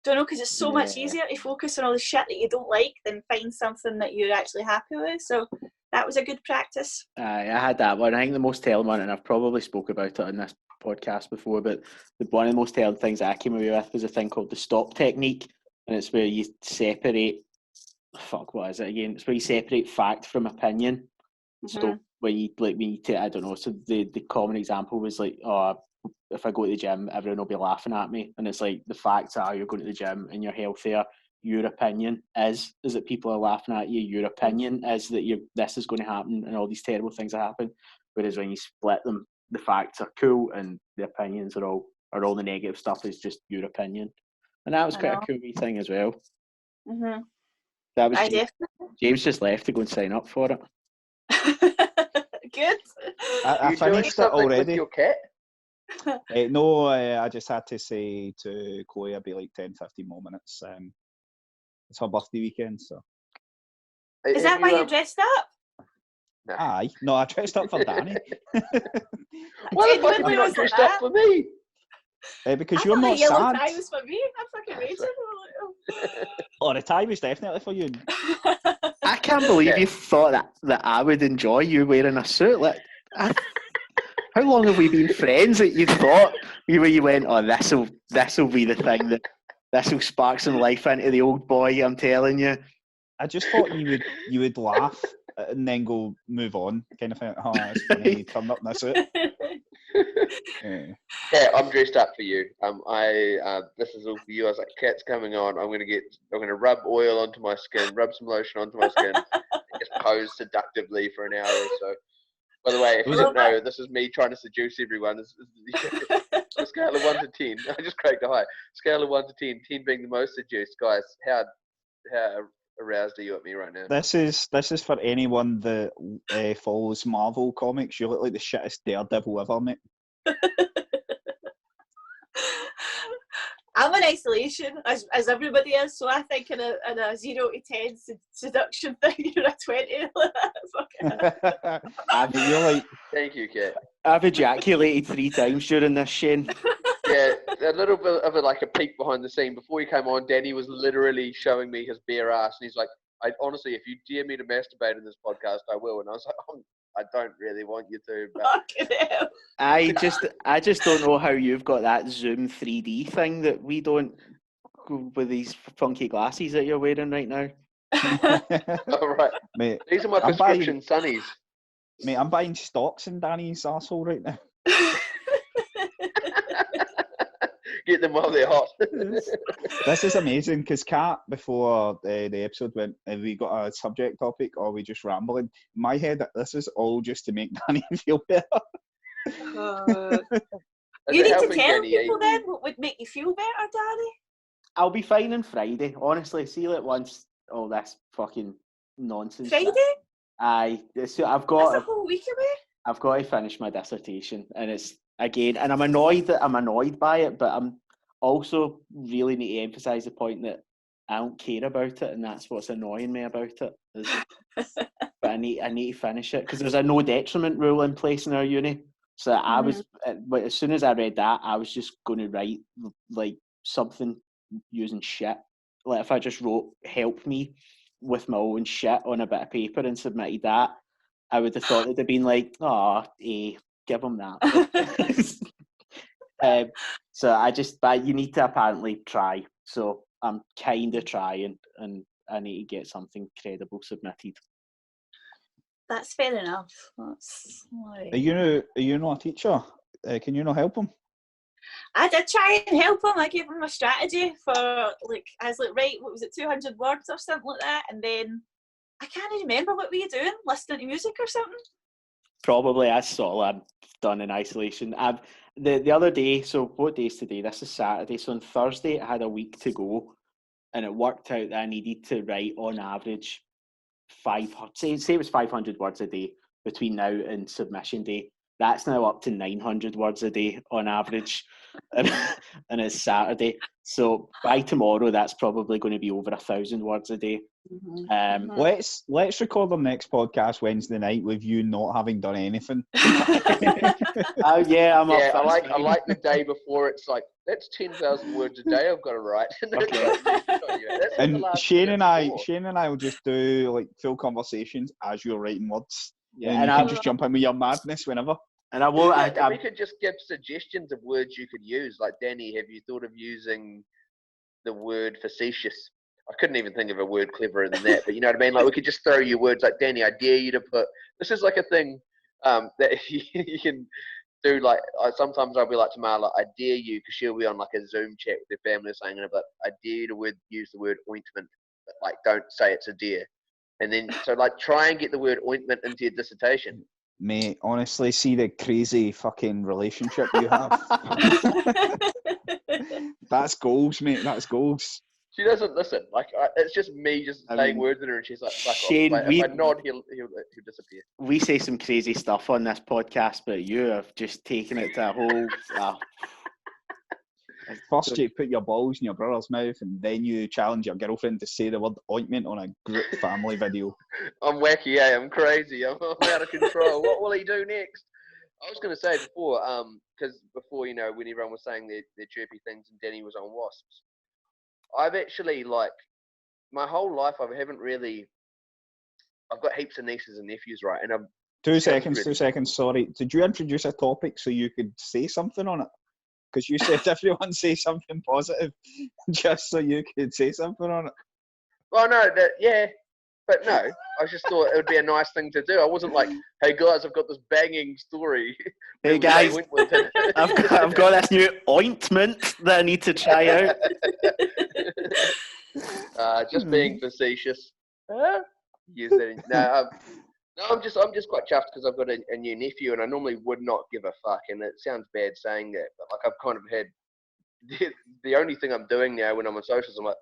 [SPEAKER 4] don't know, because it's so much easier to focus on all the shit that you don't like than find something that you're actually happy with. So that was a good practice.
[SPEAKER 3] I had that one. I think the most telling one, and I've probably spoke about it on this podcast before, but one of the most telling things I came away with was a thing called the stop technique, and it's where you separate, what is it again? It's where you separate fact from opinion. So when you take, I don't know, so the common example was like, oh, if I go to the gym, everyone will be laughing at me, and it's like, the facts are you're going to the gym and you're healthier. Your opinion is that people are laughing at you. Your opinion is that this is going to happen and all these terrible things are happening. Whereas when you split them, the facts are cool and the opinions are all the negative stuff is just your opinion. And that was quite a cool wee thing as well. That was James just left to go and sign up for it.
[SPEAKER 4] Good.
[SPEAKER 1] I finished it already.
[SPEAKER 2] With your cat?
[SPEAKER 1] No, I just had to say to Chloe I'd be like 10-15 more minutes. It's her birthday weekend, so.
[SPEAKER 4] Is that why you dressed up?
[SPEAKER 2] No.
[SPEAKER 1] Aye. No, I dressed up for Danny.
[SPEAKER 2] Why the fuck have you not dressed up for me?
[SPEAKER 1] Because you're not sad.
[SPEAKER 4] The yellow tie was for me. I'm fucking raging.
[SPEAKER 1] Oh, the tie was definitely for you.
[SPEAKER 3] I can't believe you thought that I would enjoy you wearing a suit. Like, how long have we been friends that you thought you went, oh, this'll be the thing this'll spark some life into the old boy, I'm telling you.
[SPEAKER 1] I just thought you would laugh and then go move on, kind of thing. Oh, it's funny, turn up in a suit.
[SPEAKER 2] Yeah, I'm dressed up for you. This is all for you. I was like, Kat's coming on. I'm gonna rub oil onto my skin, rub some lotion onto my skin, and just pose seductively for an hour or so. By the way, if you don't know, this is me trying to seduce everyone. A scale of 1 to 10. I just cracked a high. Scale of 1 to 10. 10 being the most seduced. Guys, how aroused are you at me right now?
[SPEAKER 1] This is for anyone that follows Marvel comics. You look like the shittest Daredevil ever, mate.
[SPEAKER 4] I'm in isolation, as everybody is, so I think in a 0 to 10 seduction thing, you're a 20.
[SPEAKER 1] You're like...
[SPEAKER 2] Thank you, Kat.
[SPEAKER 3] I've ejaculated 3 times during this, Shane.
[SPEAKER 2] Yeah, a little bit of a peek behind the scene. Before he came on, Danny was literally showing me his bare ass, and he's like, honestly, if you dare me to masturbate in this podcast, I will. And I was like, I don't really want you to. But...
[SPEAKER 3] I just don't know how you've got that Zoom 3D thing that we don't, with these funky glasses that you're wearing right now.
[SPEAKER 2] All right,
[SPEAKER 1] mate.
[SPEAKER 2] These are my prescription sunnies.
[SPEAKER 1] Mate, I'm buying stocks in Danny's arsehole right now.
[SPEAKER 2] Get them while they're hot.
[SPEAKER 1] This is amazing because Kat, before the episode went, have we got a subject topic or are we just rambling? In my head, this is all just to make Danny feel better.
[SPEAKER 4] Uh,
[SPEAKER 2] Is
[SPEAKER 4] you
[SPEAKER 2] it
[SPEAKER 4] need to
[SPEAKER 2] helping,
[SPEAKER 4] tell
[SPEAKER 2] Danny?
[SPEAKER 4] people then what would make you feel better, Daddy.
[SPEAKER 3] I'll be fine on Friday. Honestly, see like once all this fucking nonsense.
[SPEAKER 4] Friday?
[SPEAKER 3] Aye, so
[SPEAKER 4] That's a whole week away.
[SPEAKER 3] I've got to finish my dissertation, and it's again, and I'm annoyed by it, but I'm also really need to emphasise the point that I don't care about it, and that's what's annoying me about it. But I need to finish it because there's a no detriment rule in place in our uni. So I was, but as soon as I read that, I was just going to write like something using shit. Like if I just wrote "help me" with my own shit on a bit of paper and submitted that, I would have thought it'd have been like, oh, give them that. So but you need to apparently try. So I'm kind of trying, and I need to get something credible submitted.
[SPEAKER 4] That's fair enough. That's
[SPEAKER 1] Are you not a teacher? Can you not help him?
[SPEAKER 4] I did try and help him. I gave him a strategy for I was like, right, what was it, 200 words or something like that, and then I can't even remember what we were doing, listening to music or something.
[SPEAKER 3] Probably that's all I've done in isolation. The other day, so what day is today? This is Saturday. So on Thursday, I had a week to go, and it worked out that I needed to write on average 500. Say it was 500 words a day between now and submission day. That's now up to 900 words a day on average, and it's Saturday. So by tomorrow, that's probably going to be over 1,000 words a day.
[SPEAKER 1] Let's record the next podcast Wednesday night with you not having done anything.
[SPEAKER 3] Oh yeah, I'm up.
[SPEAKER 2] Yeah, I like the day before. It's like that's 10,000 words a day I've got to write.
[SPEAKER 1] And Shane and I will just do like full conversations as you're writing words.
[SPEAKER 3] Yeah,
[SPEAKER 1] and you can just jump in with your madness whenever.
[SPEAKER 3] And I will.
[SPEAKER 2] We could just give suggestions of words you could use. Like, Danny, have you thought of using the word facetious? I couldn't even think of a word cleverer than that, but you know what I mean? Like, we could just throw you words like, Danny, I dare you to put, this is like a thing that you can do. Like, sometimes I'll be like to Marla, I dare you, because she'll be on like a Zoom chat with her family or something, and I'll be like, I dare you to use the word ointment, but like, don't say it's a dare. And then, so like, try and get the word ointment into your dissertation.
[SPEAKER 1] Mate, honestly, see the crazy fucking relationship you have. That's goals, mate. That's goals.
[SPEAKER 2] She doesn't listen. Like, it's just me just saying words at her, and she's like, "Fuck
[SPEAKER 3] Shane,
[SPEAKER 2] off." Like, if I nod, he'll disappear.
[SPEAKER 3] We say some crazy stuff on this podcast, but you have just taken it to a whole.
[SPEAKER 1] First, you put your balls in your brother's mouth, and then you challenge your girlfriend to say the word ointment on a group family video.
[SPEAKER 2] I'm wacky, yeah. I'm crazy. I'm out of control. What will he do next? I was going to say before, because before, you know, when everyone was saying their chirpy things and Danny was on wasps, I've actually, like, my whole life, I've got heaps of nieces and nephews, right? And I'm
[SPEAKER 1] 2 seconds, sorry. Did you introduce a topic so you could say something on it? Because you said everyone say something positive just so you could say something on it.
[SPEAKER 2] Well, no, but no, I just thought it would be a nice thing to do. I wasn't like, hey guys, I've got this banging story.
[SPEAKER 3] Hey guys, I've got this new ointment that I need to try
[SPEAKER 2] out. Just being facetious. Use that. No, I'm just quite chuffed because I've got a new nephew, and I normally would not give a fuck, and it sounds bad saying that, but like I've kind of had the only thing I'm doing now when I'm on socials, I'm like,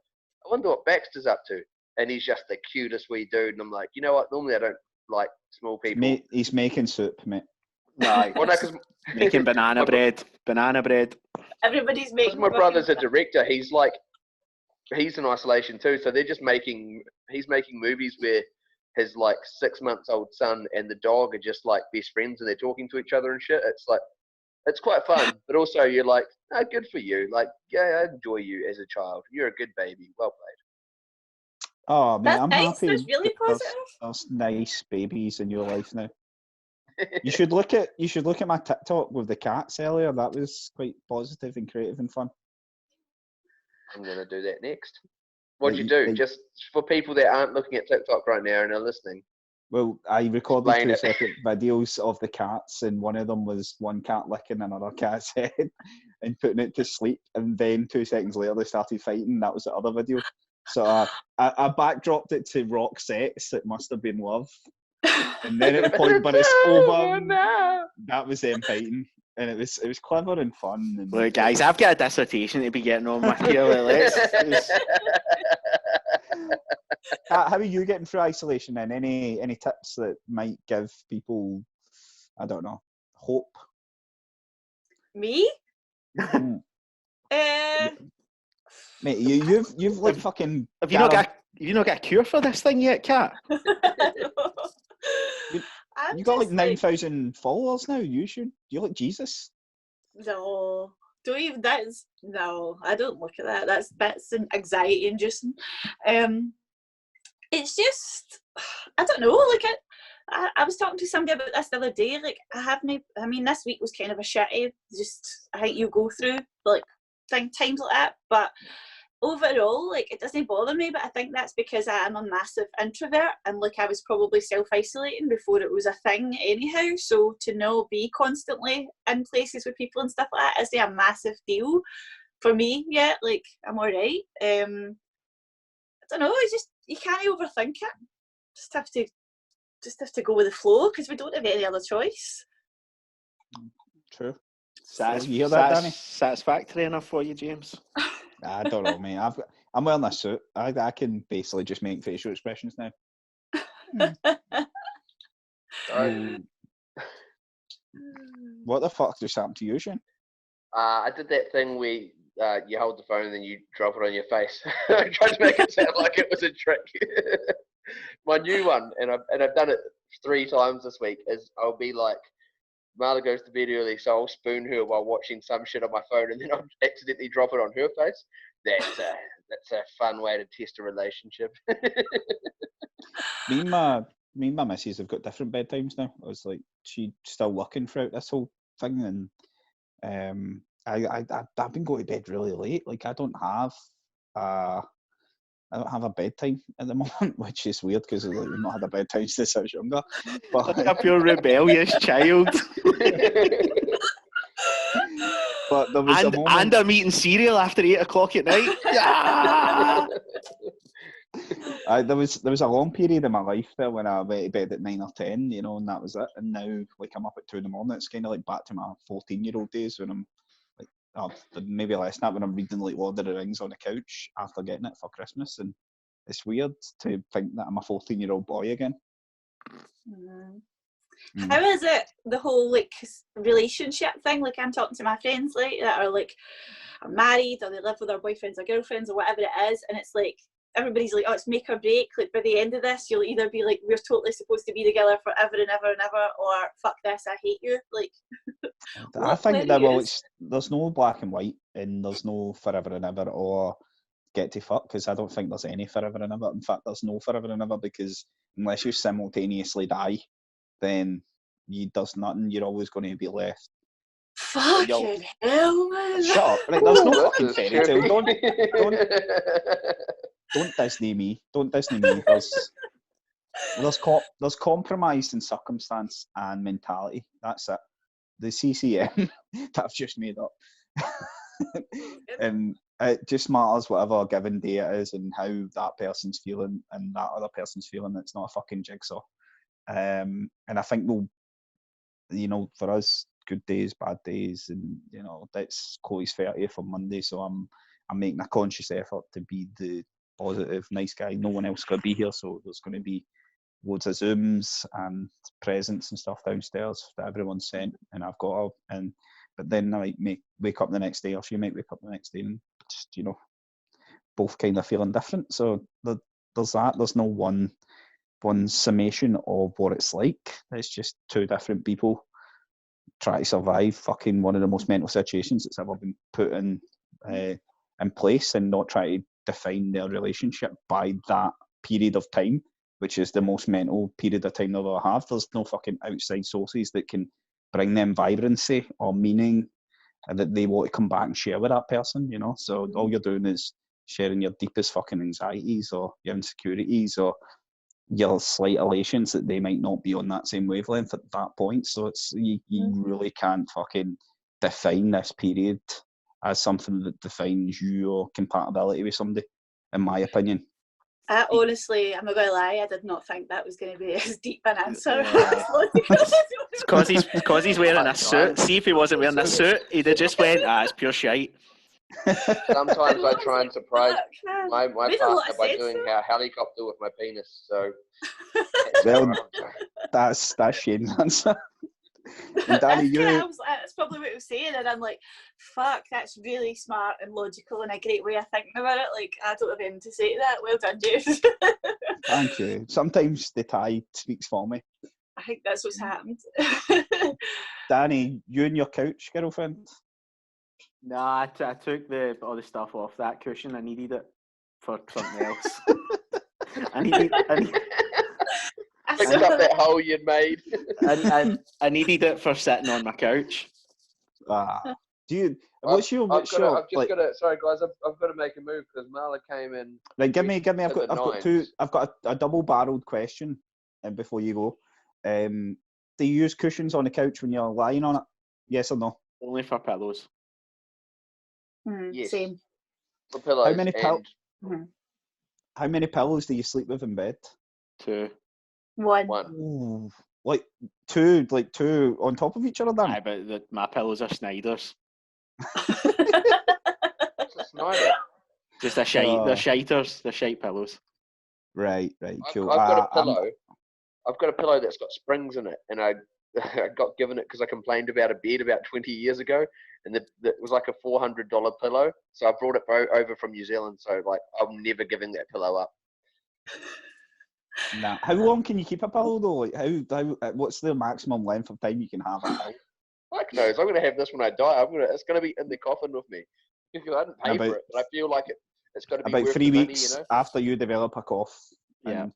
[SPEAKER 2] I wonder what Baxter's up to, and he's just the cutest wee dude, and I'm like, you know what? Normally I don't like small people.
[SPEAKER 1] Mate, he's making soup, mate.
[SPEAKER 3] Well, no, making banana bread.
[SPEAKER 4] Everybody's making.
[SPEAKER 2] My brother's a director. He's in isolation too, so he's making movies where his like 6-month-old son and the dog are just like best friends and they're talking to each other and shit. It's like, it's quite fun, but also you're like, oh, good for you. Like, yeah, I enjoy you as a child. You're a good baby. Well played.
[SPEAKER 1] Oh, man, I'm
[SPEAKER 4] nice.
[SPEAKER 1] happy.
[SPEAKER 4] That's really positive.
[SPEAKER 1] There's nice babies in your life now. You should look at my TikTok with the cats earlier. That was quite positive and creative and fun.
[SPEAKER 2] I'm gonna do that next. What'd you do? Just for people that aren't looking at TikTok right now and are listening.
[SPEAKER 1] Well, I recorded 2 separate videos of the cats, and one of them was one cat licking another cat's head and putting it to sleep, and then 2 seconds later they started fighting. That was the other video. So I backdropped it to rock sets. It must have been love. And then at the point where it's over,
[SPEAKER 2] Oh, no.
[SPEAKER 1] that was them fighting, and it was clever and fun. And
[SPEAKER 3] Look, guys, I've got a dissertation to be getting on with here. Let's
[SPEAKER 1] how are you getting through isolation? Then any tips that might give people, I don't know, hope?
[SPEAKER 4] Me?
[SPEAKER 1] Mm.
[SPEAKER 4] Uh,
[SPEAKER 1] Mate, you've like fucking.
[SPEAKER 3] have you not got a cure for this thing yet, Kat?
[SPEAKER 4] I'm
[SPEAKER 1] You got like
[SPEAKER 4] just
[SPEAKER 1] 9,000 followers now. You're like Jesus.
[SPEAKER 4] no. Don't even no, I don't look at that. That's an anxiety inducing. It's just I don't know, like I was talking to somebody about this the other day, like this week was kind of a shitty, just I think you go through like times like that, but overall, like it doesn't bother me, but I think that's because I am a massive introvert and like I was probably self-isolating before it was a thing anyhow, so to not be constantly in places with people and stuff like that isn't a massive deal for me yet. Like I'm alright. I don't know, it's just you can't overthink it. Just have to go with the flow because we don't have any other choice.
[SPEAKER 1] True. You hear that, Danny?
[SPEAKER 3] Satisfactory enough for you, James?
[SPEAKER 1] I don't know, mate. I'm wearing a suit. I can basically just make facial expressions now. What the fuck just happened to you, Shane?
[SPEAKER 2] I did that thing where you hold the phone and then you drop it on your face. I tried to make it sound like it was a trick. My new one, and I've done it 3 times this week, is I'll be like, Marla goes to bed early, so I'll spoon her while watching some shit on my phone, and then I'll accidentally drop it on her face. That's a fun way to test a relationship.
[SPEAKER 1] Me and my missus have got different bedtimes now. I was like, she's still working throughout this whole thing, and I've been going to bed really late. Like I don't have a bedtime at the moment, which is weird because like, we've not had a bedtime since I was younger. But
[SPEAKER 3] Like a pure rebellious child.
[SPEAKER 1] But there was a moment,
[SPEAKER 3] and I'm eating cereal after 8 o'clock at night. Yeah!
[SPEAKER 1] there was a long period in my life there when I went to bed at 9 or 10, and that was it. And now, like, I'm up at 2 in the morning. It's kind of like back to my 14-year-old days when I'm like, maybe less than that, when I'm reading like Lord of the Rings on the couch after getting it for Christmas. And it's weird to think that I'm a 14-year-old boy again.
[SPEAKER 4] How is it, the whole like relationship thing? Like I'm talking to my friends like that are like are married or they live with their boyfriends or girlfriends or whatever it is, and it's like everybody's like, oh, it's make or break. Like by the end of this, you'll either be like, we're totally supposed to be together forever and ever and ever, or fuck this, I hate you. Like
[SPEAKER 1] I think that there's no black and white, and there's no forever and ever or get to fuck, because I don't think there's any forever and ever. In fact, there's no forever and ever, because unless you simultaneously die, then does nothing. You're always going to be left.
[SPEAKER 4] fucking hell, man.
[SPEAKER 1] Shut up! Right, there's no
[SPEAKER 2] This
[SPEAKER 1] fucking
[SPEAKER 2] is
[SPEAKER 1] fairy tale.
[SPEAKER 2] trippy.
[SPEAKER 1] Don't Disney me. Don't Disney me. There's compromise in circumstance and mentality. That's it. The CCM that I've just made up. And it just matters whatever given day it is and how that person's feeling and that other person's feeling. It's not a fucking jigsaw. And I think for us, good days, bad days, and that's Chloe's 30th on Monday, so I'm making a conscious effort to be the positive, nice guy. No one else going to be here, so there's going to be loads of Zooms and presents and stuff downstairs that everyone's sent, and I've got but then I might wake up the next day, or she might wake up the next day, and just both kind of feeling different. So there's that. There's no one summation of what it's like. It's just 2 different people try to survive fucking one of the most mental situations that's ever been put in place, and not try to define their relationship by that period of time, which is the most mental period of time they'll ever have. There's no fucking outside sources that can bring them vibrancy or meaning and that they want to come back and share with that person, So all you're doing is sharing your deepest fucking anxieties or your insecurities or your slight elations that they might not be on that same wavelength at that point. So it's you really can't fucking define this period as something that defines your compatibility with somebody, in my opinion.
[SPEAKER 4] I honestly, I'm not going to lie, I did not think that was going to be as deep an answer.
[SPEAKER 3] Yeah. It's because he's wearing a suit. See, if he wasn't wearing a suit, he'd have just went, it's pure shite.
[SPEAKER 2] Sometimes I try and surprise my
[SPEAKER 4] Made a lot
[SPEAKER 2] partner
[SPEAKER 4] of
[SPEAKER 2] by
[SPEAKER 4] sense,
[SPEAKER 2] doing
[SPEAKER 4] though.
[SPEAKER 2] a helicopter with my penis. So
[SPEAKER 1] Well, that's Shane's answer. And Danny,
[SPEAKER 4] I was like, that's probably what he was saying, and I'm like, fuck, that's really smart and logical and a great way of thinking about it. Like, I don't have anything to say to that. Well done, James.
[SPEAKER 1] thank you. Sometimes the tie speaks for me.
[SPEAKER 4] I think that's what's happened.
[SPEAKER 1] Danny, you and your couch girlfriend?
[SPEAKER 3] Nah, I took all the stuff off that cushion. I needed it for something else. I needed
[SPEAKER 2] fix up that hole you'd made.
[SPEAKER 3] I needed it for sitting on my couch.
[SPEAKER 1] Do you? What's your?
[SPEAKER 2] Sorry guys, I've got to make a move because Marla came in.
[SPEAKER 1] Right, give me. I've got two. I've got a double-barreled question. Before you go, do you use cushions on the couch when you're lying on it? Yes or no?
[SPEAKER 3] Only for pillows.
[SPEAKER 2] Yes.
[SPEAKER 4] Same.
[SPEAKER 2] For pillows.
[SPEAKER 1] How many pillows do you sleep with in bed?
[SPEAKER 3] 2.
[SPEAKER 4] One.
[SPEAKER 1] Ooh, like two on top of each other. Then.
[SPEAKER 3] Aye, but my pillows are Snyder's.
[SPEAKER 2] What's a Snyder?
[SPEAKER 3] Just a shite. They're shiters. They're shite pillows.
[SPEAKER 1] Right, cool.
[SPEAKER 2] I've got a pillow. I've got a pillow that's got springs in it, and I got given it because I complained about a bed about 20 years ago, and it was like a $400 pillow. So I brought it over from New Zealand. So like, I'm never giving that pillow up.
[SPEAKER 1] Nah. How long can you keep a pillow though? Like how what's the maximum length of time you can have a pillow?
[SPEAKER 2] Fuck knows. I'm gonna have this when I die. It's gonna be in the coffin with me. Because I didn't pay for it, but I feel like it's got to be
[SPEAKER 1] about
[SPEAKER 2] worth
[SPEAKER 1] 3
[SPEAKER 2] the
[SPEAKER 1] weeks
[SPEAKER 2] money,
[SPEAKER 1] after you develop a cough.
[SPEAKER 3] Yeah.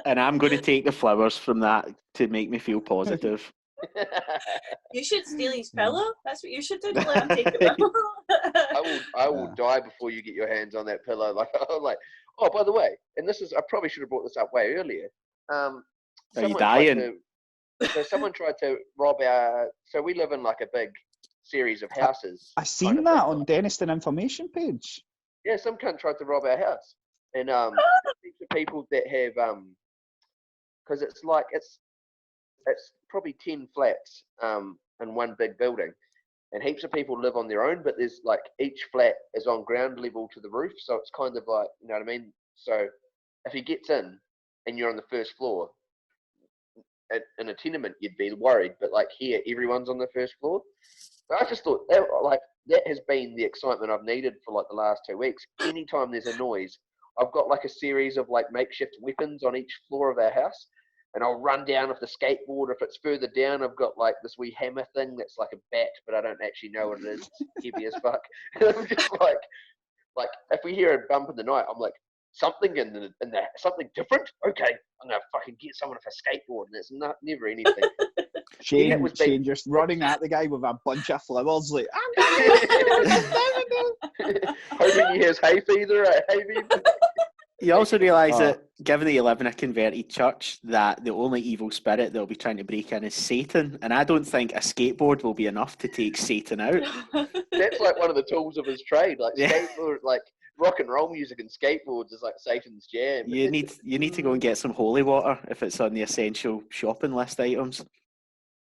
[SPEAKER 3] And I'm going to take the flowers from that to make me feel positive.
[SPEAKER 4] You should steal his pillow. That's what you should do. Let him take it.
[SPEAKER 2] I will die before you get your hands on that pillow. Like, oh, by the way, and I probably should have brought this up way earlier.
[SPEAKER 3] Are you dying?
[SPEAKER 2] Someone tried to rob so we live in like a big series of houses.
[SPEAKER 1] I seen that on Denniston information page.
[SPEAKER 2] Yeah, some cunt tried to rob our house. And people that have because it's probably 10 flats in one big building, and heaps of people live on their own, but there's like each flat is on ground level to the roof, so it's kind of like, you know what I mean? So if he gets in and you're on the first floor in a tenement, you'd be worried, but like here everyone's on the first floor. So I just thought that has been the excitement I've needed for like the last 2 weeks. Anytime there's a noise, I've got like a series of like makeshift weapons on each floor of our house, and I'll run down with the skateboard. If it's further down, I've got like this wee hammer thing that's like a bat, but I don't actually know what it is. It's heavy as fuck. I'm just like if we hear a bump in the night, I'm like, something in the something different. Okay, I'm gonna fucking get someone with a skateboard, and it's never anything.
[SPEAKER 1] Shane just running at the guy with a bunch of flowers, like
[SPEAKER 2] hoping he has hay fever.
[SPEAKER 3] You also realise that, given that you live in a converted church, that the only evil spirit that will be trying to break in is Satan, and I don't think a skateboard will be enough to take Satan out.
[SPEAKER 2] That's like one of the tools of his trade, like skateboard, like rock and roll music and skateboards is like Satan's jam.
[SPEAKER 3] You need to go and get some holy water if it's on the essential shopping list items.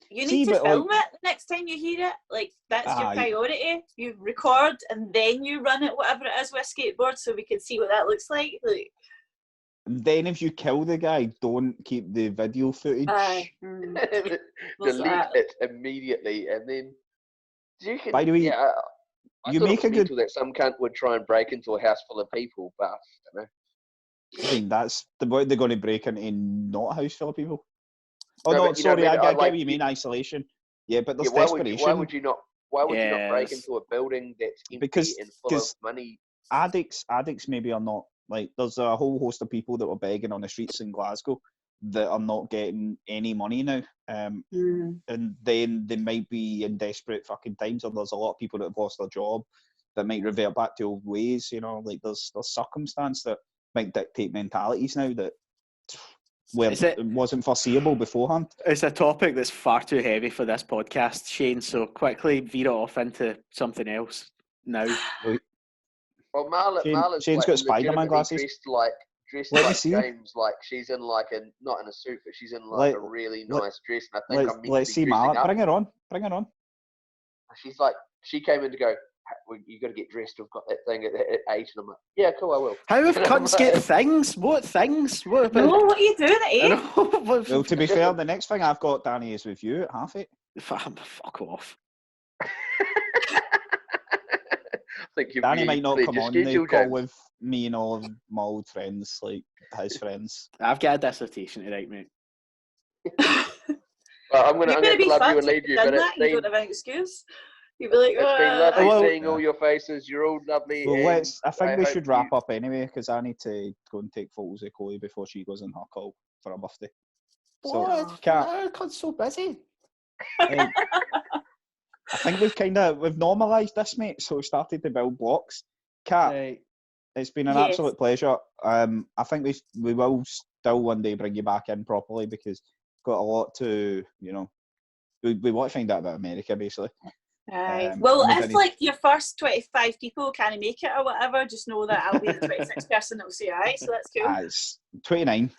[SPEAKER 4] You need to film it next time you hear it. Like, that's your priority. You record and then you run it, whatever it is, with a skateboard, so we can see what that looks like.
[SPEAKER 1] And then if you kill the guy, don't keep the video footage.
[SPEAKER 2] Delete it immediately, and then you can.
[SPEAKER 1] By the way,
[SPEAKER 2] you make a good that some cunt would try and break into a house full of people, but I don't know.
[SPEAKER 1] I mean, that's what they're going to break into, not a house full of people. Oh no, sorry, I get what you mean, isolation. Yeah, but there's desperation.
[SPEAKER 2] Why would you not break into a building that's empty and full of money?
[SPEAKER 1] Addicts maybe are not, like, there's a whole host of people that were begging on the streets in Glasgow that are not getting any money now. And then they might be in desperate fucking times, or there's a lot of people that have lost their job that might revert back to old ways, you know, like there's circumstance that might dictate mentalities now that it wasn't foreseeable beforehand.
[SPEAKER 3] It's a topic that's far too heavy for this podcast, Shane, so quickly veer it off into something else now.
[SPEAKER 2] Well, Marla's
[SPEAKER 1] Shane's
[SPEAKER 2] like
[SPEAKER 1] got Spider-Man
[SPEAKER 2] legitimately
[SPEAKER 1] glasses.
[SPEAKER 2] dressed
[SPEAKER 1] Let me
[SPEAKER 2] like
[SPEAKER 1] see.
[SPEAKER 2] James, like she's in like not in a suit, but she's in like a really nice dress, and I think I'm meant
[SPEAKER 1] Let's
[SPEAKER 2] to
[SPEAKER 1] see
[SPEAKER 2] be dressing
[SPEAKER 1] Marla.
[SPEAKER 2] up.
[SPEAKER 1] Bring her on.
[SPEAKER 2] She's like, she came in to go, well, you got to get dressed. We've got that thing at 8, and I'm like, yeah, cool, I will.
[SPEAKER 3] How have
[SPEAKER 2] And I'm
[SPEAKER 3] cunts get
[SPEAKER 2] like,
[SPEAKER 3] things? What things? What
[SPEAKER 4] No,
[SPEAKER 3] about?
[SPEAKER 4] what are you doing at
[SPEAKER 3] I
[SPEAKER 4] 8?
[SPEAKER 3] know. What-
[SPEAKER 1] Well, to be
[SPEAKER 2] Just
[SPEAKER 1] fair,
[SPEAKER 2] a-
[SPEAKER 1] the next thing I've got, Danny, is with you at 8:30.
[SPEAKER 3] Fuck off.
[SPEAKER 2] I think you've
[SPEAKER 1] Danny might not
[SPEAKER 2] played
[SPEAKER 1] come
[SPEAKER 2] your
[SPEAKER 1] on the
[SPEAKER 2] schedule,
[SPEAKER 1] call
[SPEAKER 2] James.
[SPEAKER 1] with me and all of my old friends, like his friends.
[SPEAKER 3] I've got a dissertation to write, mate.
[SPEAKER 2] Well, I'm gonna
[SPEAKER 4] You're
[SPEAKER 2] have
[SPEAKER 4] going to
[SPEAKER 2] to
[SPEAKER 4] be
[SPEAKER 2] love you
[SPEAKER 4] fucked
[SPEAKER 2] and
[SPEAKER 4] if
[SPEAKER 2] leave
[SPEAKER 4] you've
[SPEAKER 2] you,
[SPEAKER 4] done
[SPEAKER 2] but
[SPEAKER 4] that. You don't have an excuse. You'd be like,
[SPEAKER 2] it's been lovely
[SPEAKER 3] well,
[SPEAKER 2] seeing
[SPEAKER 1] yeah.
[SPEAKER 2] all your faces. You're all lovely.
[SPEAKER 1] Well,
[SPEAKER 2] and
[SPEAKER 1] I think we
[SPEAKER 2] hope
[SPEAKER 1] should wrap up anyway, because I need to go and take photos of Chloe before she goes on her call for her birthday. So,
[SPEAKER 3] what?
[SPEAKER 1] Kat,
[SPEAKER 3] Oh, cunts so busy.
[SPEAKER 1] I think we've normalised this, mate. So we started to build blocks. Kat,
[SPEAKER 3] Right.
[SPEAKER 1] it's been an
[SPEAKER 4] Yes.
[SPEAKER 1] absolute pleasure. I think we will still one day bring you back in properly, because we've got a lot to, we want to find out about America, basically.
[SPEAKER 4] Right.
[SPEAKER 1] And
[SPEAKER 4] Well,
[SPEAKER 1] we
[SPEAKER 4] if
[SPEAKER 1] didn't-
[SPEAKER 4] like your first 25 people can't make it or whatever, just know that I'll be the 26th person that will say aye, so that's cool.
[SPEAKER 1] it's 29.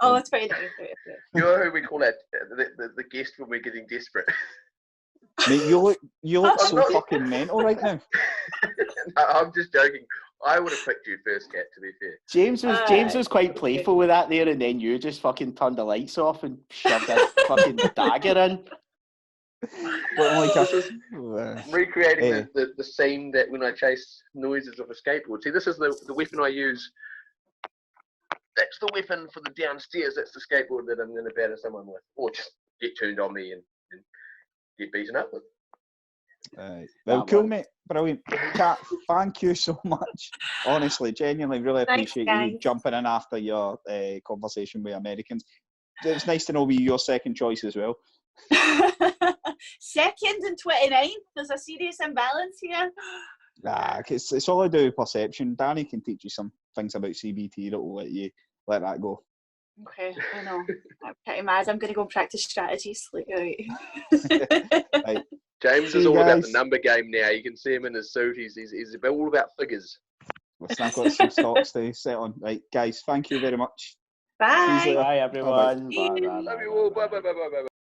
[SPEAKER 4] Oh, it's 29.
[SPEAKER 2] You're who we call it the guest when we're getting desperate.
[SPEAKER 1] Mate, you look
[SPEAKER 2] I'm
[SPEAKER 1] so
[SPEAKER 2] not-
[SPEAKER 1] fucking mental right now.
[SPEAKER 2] No, I'm just joking. I would have picked you first, Kat, to be fair.
[SPEAKER 3] James was quite playful with that there, and then you just fucking turned the lights off and shoved a fucking dagger in.
[SPEAKER 1] But like,
[SPEAKER 2] This is
[SPEAKER 1] uh,
[SPEAKER 2] recreating
[SPEAKER 1] eh.
[SPEAKER 2] the scene that when I chase noises of a skateboard. See, this is the weapon I use. That's the weapon for the downstairs. That's the skateboard that I'm going to batter someone with, or just get turned on me and get beaten up with.
[SPEAKER 1] well,
[SPEAKER 3] That
[SPEAKER 1] cool,
[SPEAKER 3] one.
[SPEAKER 1] mate. Brilliant. Kat, thank you so much. Honestly, genuinely, really
[SPEAKER 4] Thanks,
[SPEAKER 1] appreciate you
[SPEAKER 4] guys.
[SPEAKER 1] jumping in after your conversation with Americans. It's nice to know we your second choice as well.
[SPEAKER 4] Second and 29. There's a serious imbalance here.
[SPEAKER 1] It's all I do with perception. Danny can teach you some things about CBT that will let that go.
[SPEAKER 4] Okay, I know. I'm pretty mad. I'm going to go and practice strategies. Like, right.
[SPEAKER 1] Right.
[SPEAKER 2] James
[SPEAKER 1] See
[SPEAKER 2] is
[SPEAKER 1] you
[SPEAKER 2] all about the
[SPEAKER 1] guys.
[SPEAKER 2] number game now. You can see him in his suit. He's all about figures.
[SPEAKER 1] Listen, I've got some stocks to set on. Right, guys, thank you very much. See you
[SPEAKER 4] Bye.
[SPEAKER 1] later.
[SPEAKER 3] Bye, everyone.
[SPEAKER 4] See you.
[SPEAKER 3] Bye, bye,
[SPEAKER 2] Love
[SPEAKER 3] bye,
[SPEAKER 2] you all.
[SPEAKER 3] bye,
[SPEAKER 2] Bye bye bye bye bye.